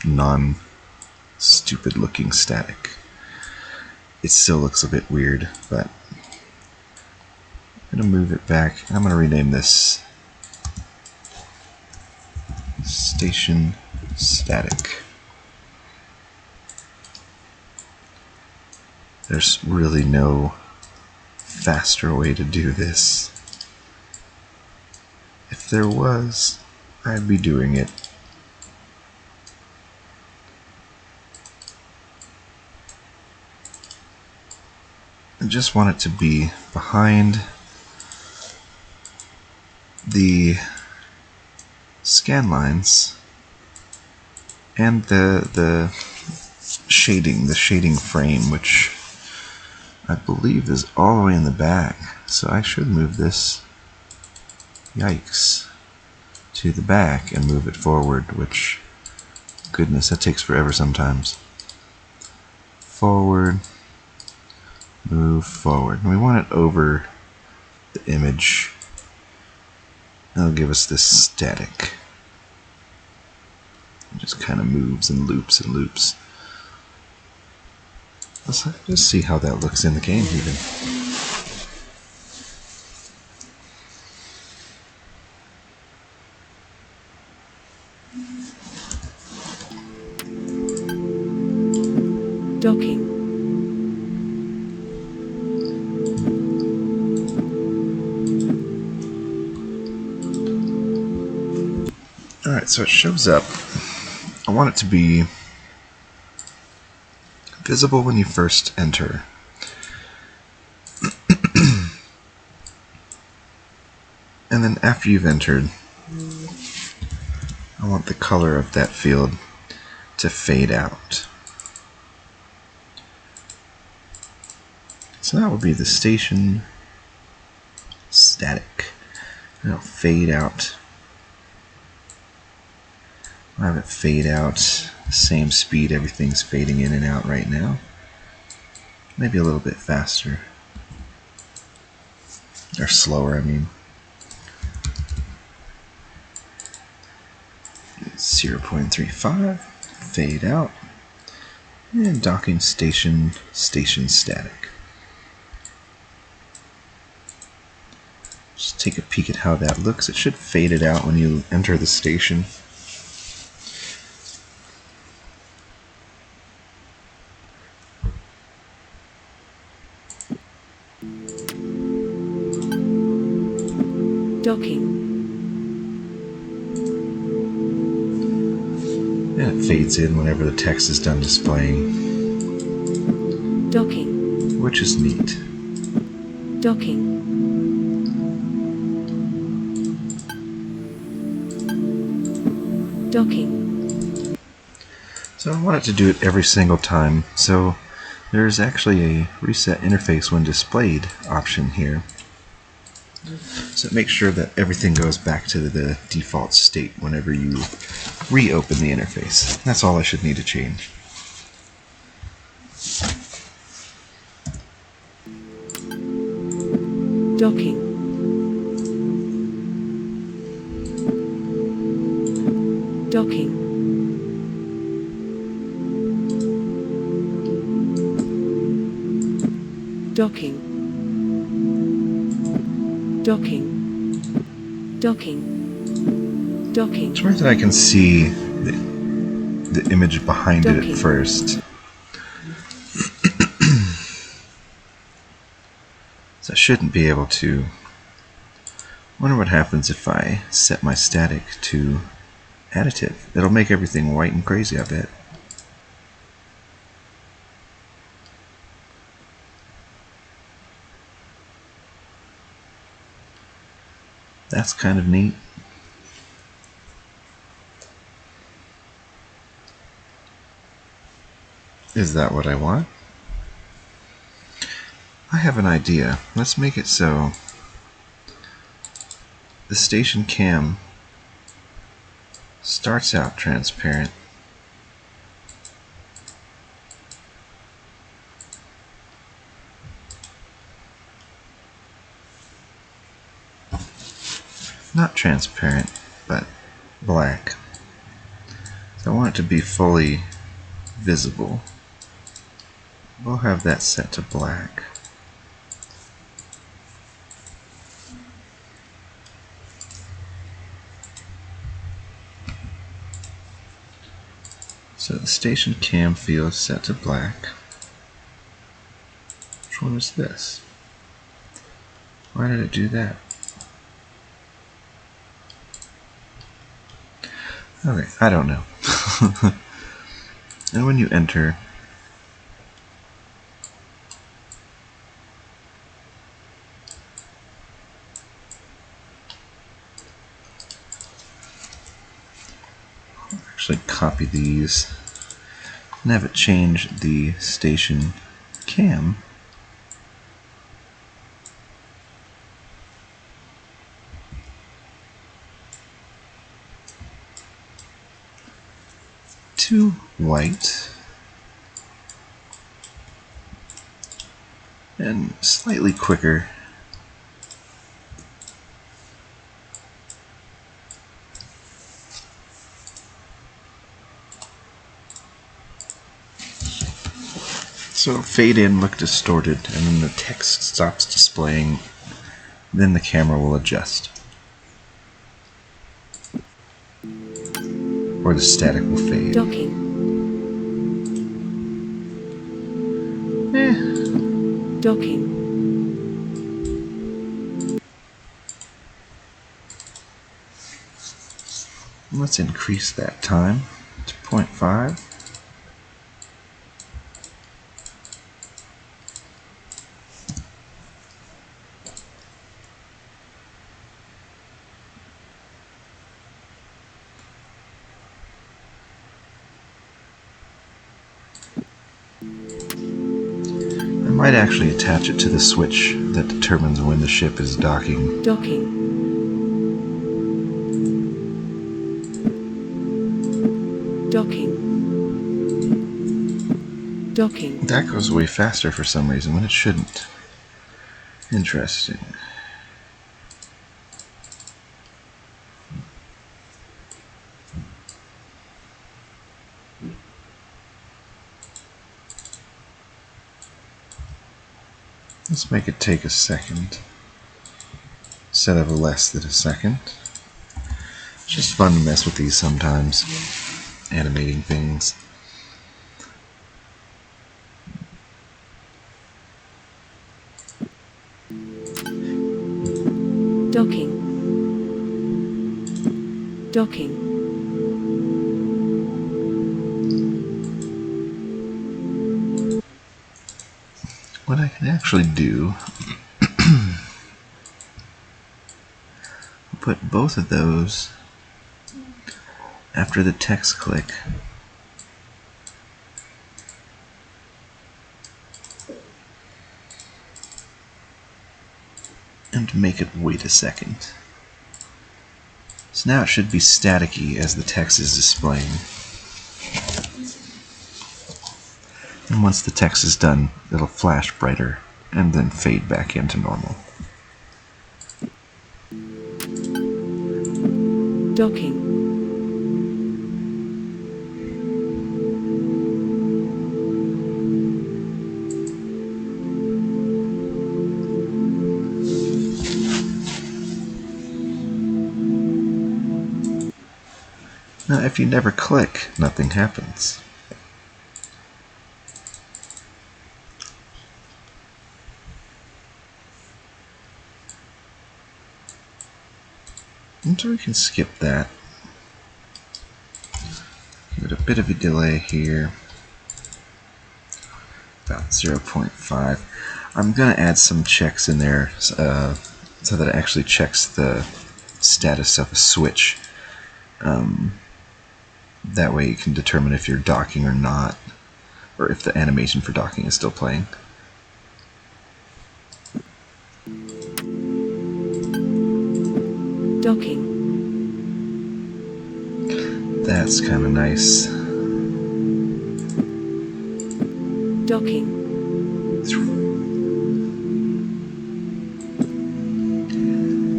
non-stupid looking static. It still looks a bit weird, but I'm going to move it back. I'm going to rename this Station Static. There's really no faster way to do this. If there was, I'd be doing it. I just want it to be behind the scan lines and the shading frame, which I believe is all the way in the back. So I should move this, yikes, to the back and move it forward, which, goodness, that takes forever sometimes. Forward, move forward. And we want it over the image. That'll give us this static. It just kind of moves and loops and loops. Let's just see how that looks in the game even. Docking. Alright, so it shows up. I want it to be visible when you first enter. And then after you've entered, I want the color of that field to fade out. So that would be the station static. And it'll fade out. I'll have it fade out the same speed everything's fading in and out right now. Maybe a little bit faster. Or slower, I mean. 0.35, fade out, and docking station static. Just take a peek at how that looks. It should fade it out when you enter the station. Docking. And it fades in whenever the text is done displaying. Docking. which is neat. Docking. Docking. So I want it to do it every single time, so there's actually a reset interface when displayed option here. So make sure that everything goes back to the default state whenever you reopen the interface. That's all I should need to change. Docking. Docking. Docking. Docking. Docking. Docking. It's right that I can see the image behind it at first. So I shouldn't be able to. Wonder what happens if I set my static to additive. It'll make everything white and crazy, I bet. That's kind of neat. Is that what I want? I have an idea. Let's make it so the station cam starts out transparent, not transparent, but black. So I want it to be fully visible. We'll have that set to black. So the station cam field is set to black. Which one is this? Why did it do that? Okay, I don't know. And when you enter, I'll actually copy these and have it change the station cam to white and slightly quicker. So fade in, look distorted, and then the text stops displaying. Then the camera will adjust. Or the static will fade. Docking. Docking. Let's increase that time to 0.5. I might actually attach it to the switch that determines when the ship is docking. Docking. Docking. Docking. That goes way faster for some reason when it shouldn't. Interesting. Let's make it take a second instead of less than a second. It's just fun to mess with these sometimes, animating things. Docking. Docking. what I can actually do, put both of those after the text click. And make it wait a second. So now it should be staticky as the text is displaying. And once the text is done, it'll flash brighter and then fade back into normal. Docking. Now, if you never click, nothing happens. And so we can skip that. Give it a bit of a delay here. About 0.5. I'm going to add some checks in there so that it actually checks the status of a switch. That way you can determine if you're docking or not, or if the animation for docking is still playing. Docking. That's kind of nice. Docking.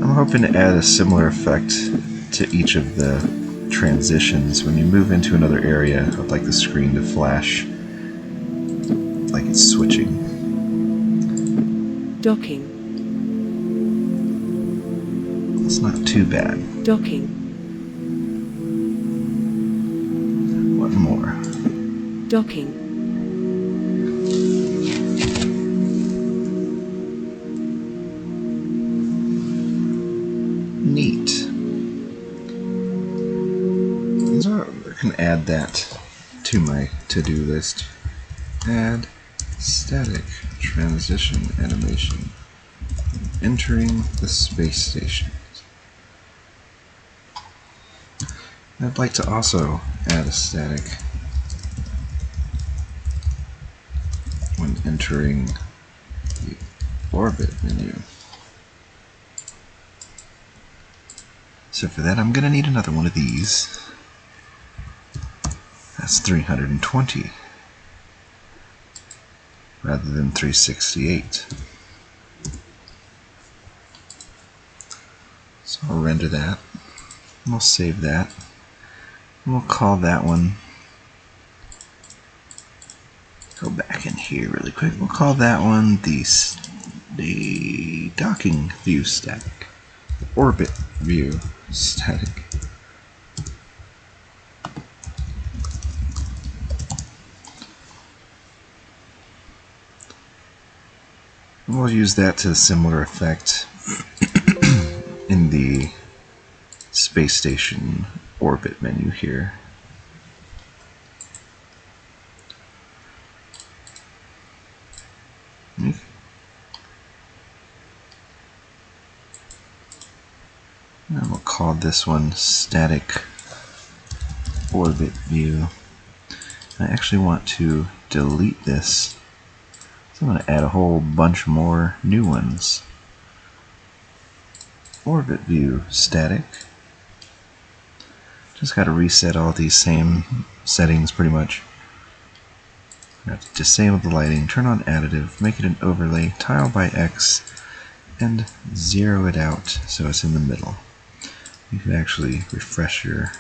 I'm hoping to add a similar effect to each of the transitions. When you move into another area, I'd like the screen to flash like it's switching. Docking. It's not too bad. Docking. What more? Docking. Neat. So I can add that to my to-do list. Add static transition animation entering the space station. I'd like to also add a static when entering the orbit menu. So for that, I'm going to need another one of these. That's 320 rather than 368. So I'll render that. We'll save that. And we'll call that one. Go back in here really quick. We'll call that one the docking view static. Orbit view static. We'll use that to a similar effect in the space station orbit menu here. And we'll call this one static orbit view. I actually want to delete this, so I'm going to add a whole bunch more new ones. Orbit view static. Just got to reset all these same settings pretty much. I have to disable the lighting, turn on additive, make it an overlay, tile by X, and zero it out so it's in the middle. You can actually refresh your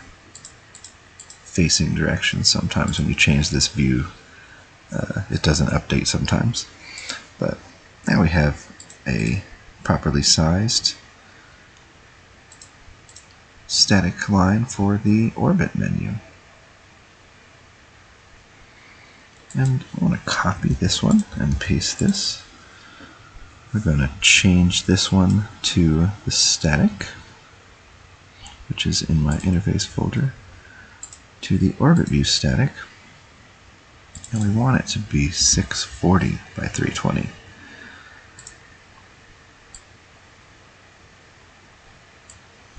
facing direction sometimes when you change this view. It doesn't update sometimes. But now we have a properly sized static line for the orbit menu. And I want to copy this one and paste this. We're going to change this one to the static, which is in my interface folder, to the orbit view static. And we want it to be 640 by 320.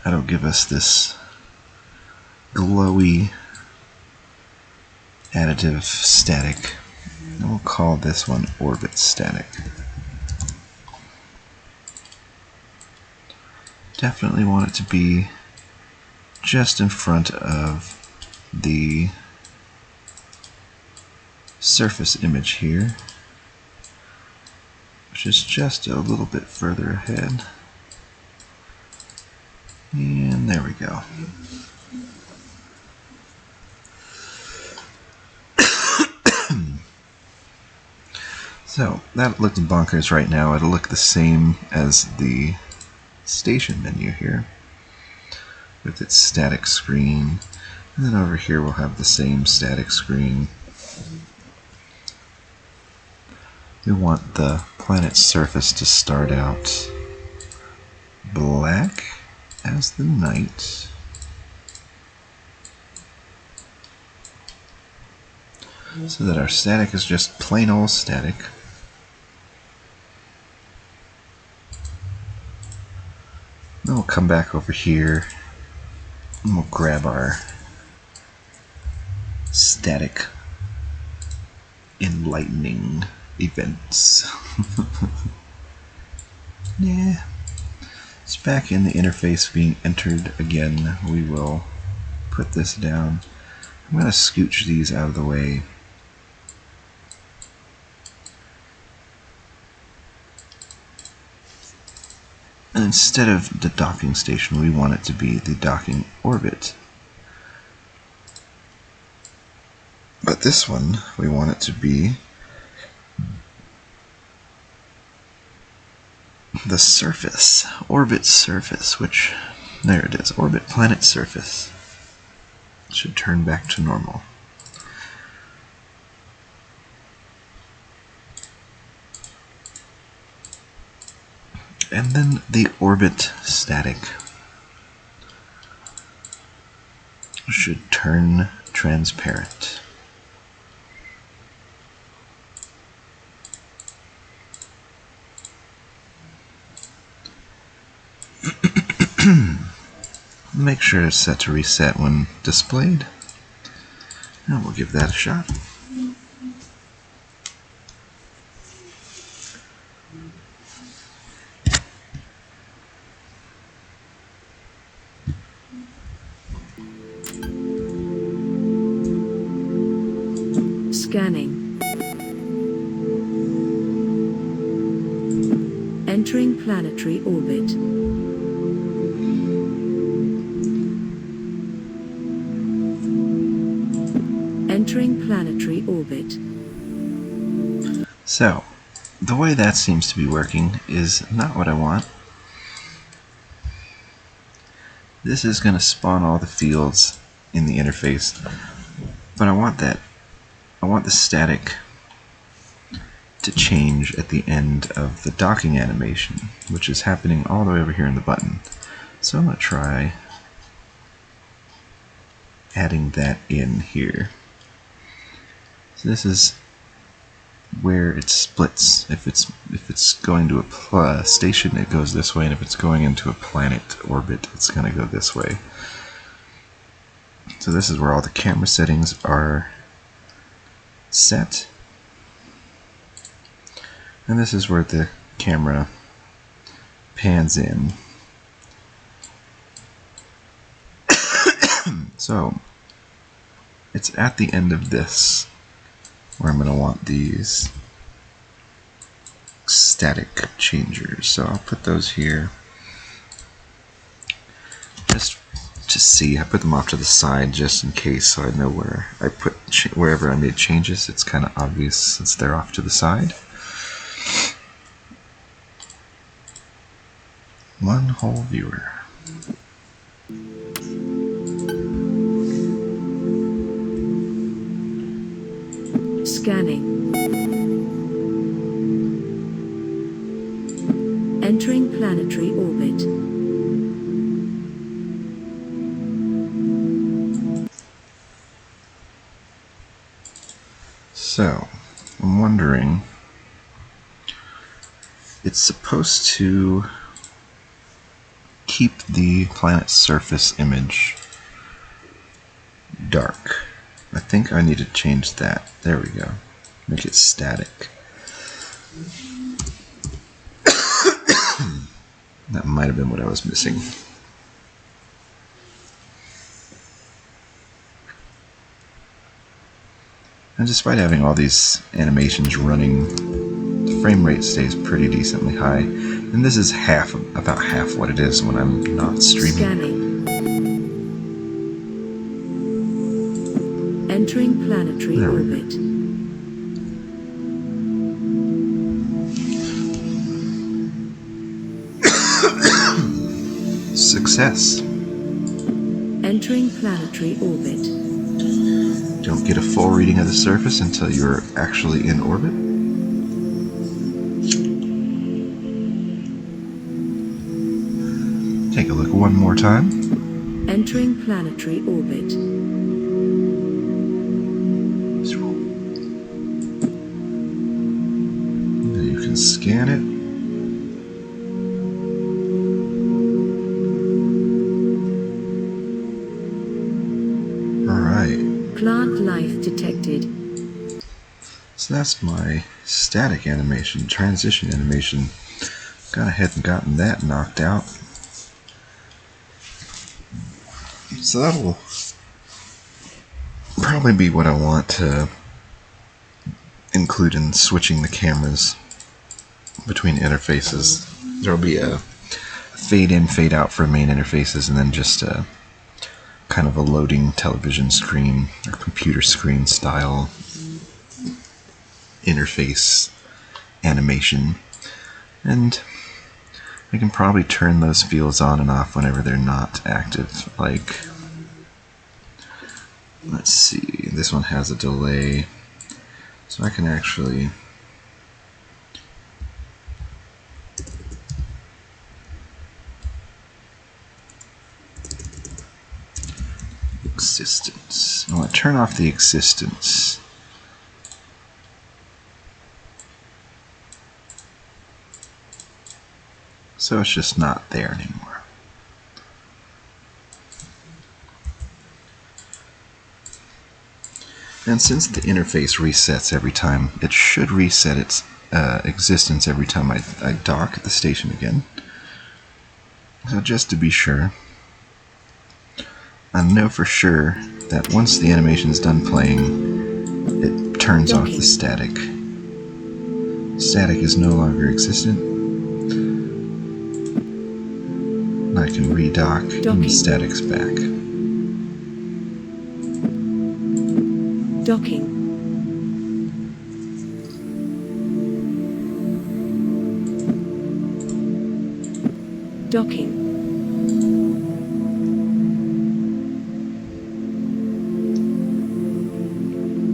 that'll give us this glowy additive static. And we'll call this one orbit static. Definitely want it to be just in front of the surface image here, which is just a little bit further ahead. And there we go. So that looked bonkers right now. It'll look the same as the station menu here with its static screen. And then over here we'll have the same static screen. We want the planet's surface to start out black as the night. So that our static is just plain old static. Then we'll come back over here and we'll grab our static enlightening events. Yeah. It's back in the interface being entered again. We will put this down. I'm going to scooch these out of the way. And instead of the docking station, we want it to be the docking orbit. But this one, we want it to be the surface, orbit surface, which, there it is, orbit planet surface. It should turn back to normal. And then the orbit static should turn transparent. Make sure it's set to reset when displayed. And we'll give that a shot. Scanning. Entering planetary orbit. Entering planetary orbit. So, the way that seems to be working is not what I want. This is going to spawn all the fields in the interface, but I want the static to change at the end of the docking animation, which is happening all the way over here in the button. So I'm going to try adding that in here. So this is where it splits. If it's going to a station, it goes this way, and if it's going into a planet orbit, it's going to go this way. So this is where all the camera settings are set, and this is where the camera pans in. So it's at the end of this where I'm going to want these static changers. So I'll put those here just to see. I put them off to the side just in case, so I know where I put wherever I made changes. It's kind of obvious since they're off to the side. One whole viewer. Scanning. Entering planetary orbit. So, I'm wondering, it's supposed to keep the planet's surface image dark. I think I need to change that. There we go. Make it static. That might have been what I was missing. And despite having all these animations running, the frame rate stays pretty decently high. And this is about half what it is when I'm not streaming. Scanning. Entering planetary orbit. Success. Entering planetary orbit. Don't get a full reading of the surface until you're actually in orbit. Take a look one more time. Entering planetary orbit. Then you can scan it. Plant life detected. So that's my static animation, transition animation. Gone ahead and gotten that knocked out. So that'll probably be what I want to include in switching the cameras between interfaces. There'll be a fade in, fade out for main interfaces, and then just a kind of a loading television screen or computer screen style interface animation. And I can probably turn those fields on and off whenever they're not active. Like, let's see, this one has a delay, so I can actually existence. I want to turn off the existence. So it's just not there anymore. And since the interface resets every time, it should reset its existence every time I dock at the station again. So just to be sure, I know for sure that once the animation is done playing, it turns off the static. Static is no longer existent. I can redock and the static's back. Docking. Docking.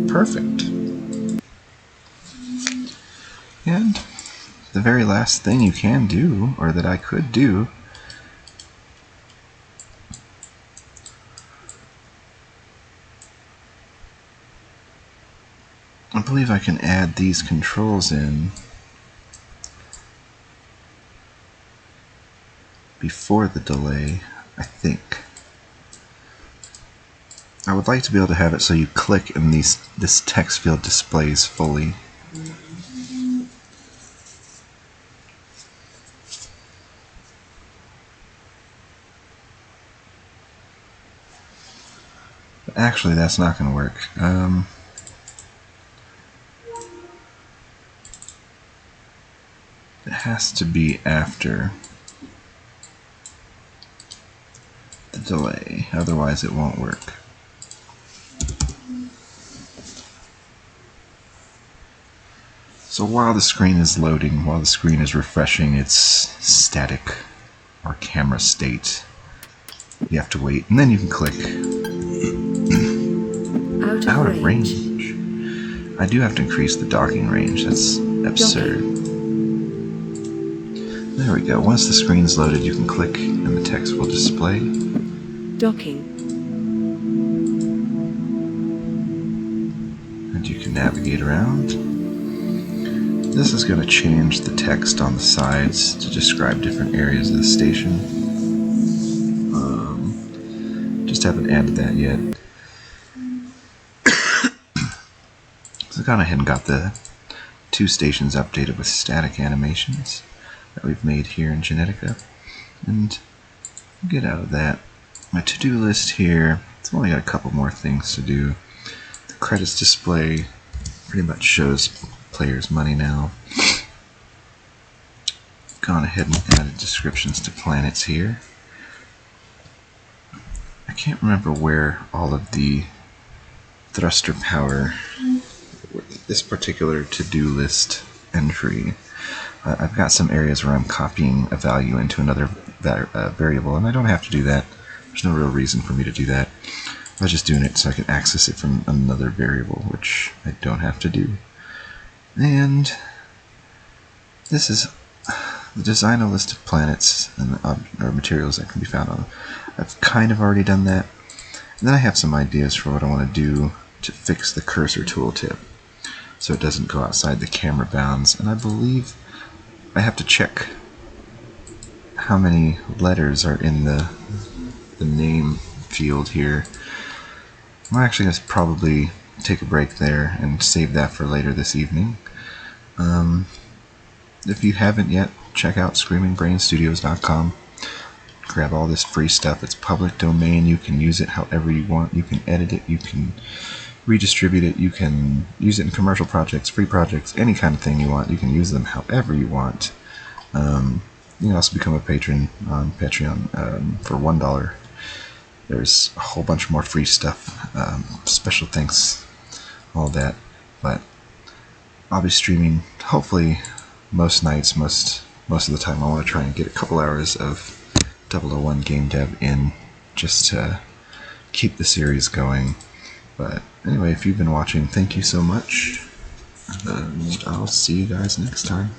Perfect. And the very last thing you can do, or that I could do, I believe I can add these controls in before the delay, I think. I would like to be able to have it so you click and this text field displays fully. But actually, that's not going to work. It has to be after the delay, otherwise it won't work. So while the screen is loading, while the screen is refreshing its static or camera state, you have to wait, and then you can click out of range. I do have to increase the docking range. That's absurd. There we go. Once the screen is loaded, you can click and the text will display. Docking. And you can navigate around. This is going to change the text on the sides to describe different areas of the station. Just haven't added that yet. So I gone ahead and got the 2 stations updated with static animations that we've made here in Genetica. And get out of that. My to-do list here, it's only got a couple more things to do. The credits display pretty much shows players' money now. Gone ahead and added descriptions to planets here. I can't remember where all of the thruster power, this particular to-do list entry, I've got some areas where I'm copying a value into another variable, and I don't have to do that. There's no real reason for me to do that. I was just doing it so I can access it from another variable, which I don't have to do. And this is the design a list of planets and or materials that can be found on. I've kind of already done that. And then I have some ideas for what I want to do to fix the cursor tooltip so it doesn't go outside the camera bounds. And I believe I have to check how many letters are in the name field here. I'm actually going to probably take a break there and save that for later this evening. If you haven't yet, check out screamingbrainstudios.com. Grab all this free stuff. It's public domain. You can use it however you want. You can edit it. You can redistribute it. You can use it in commercial projects, free projects, any kind of thing you want. You can use them however you want. You can also become a patron on Patreon for $1. There's a whole bunch more free stuff, special thanks, all that. But I'll be streaming hopefully most nights, most of the time. I want to try and get a couple hours of 001 Gamedev in just to keep the series going. But anyway, if you've been watching, thank you so much. And I'll see you guys next time.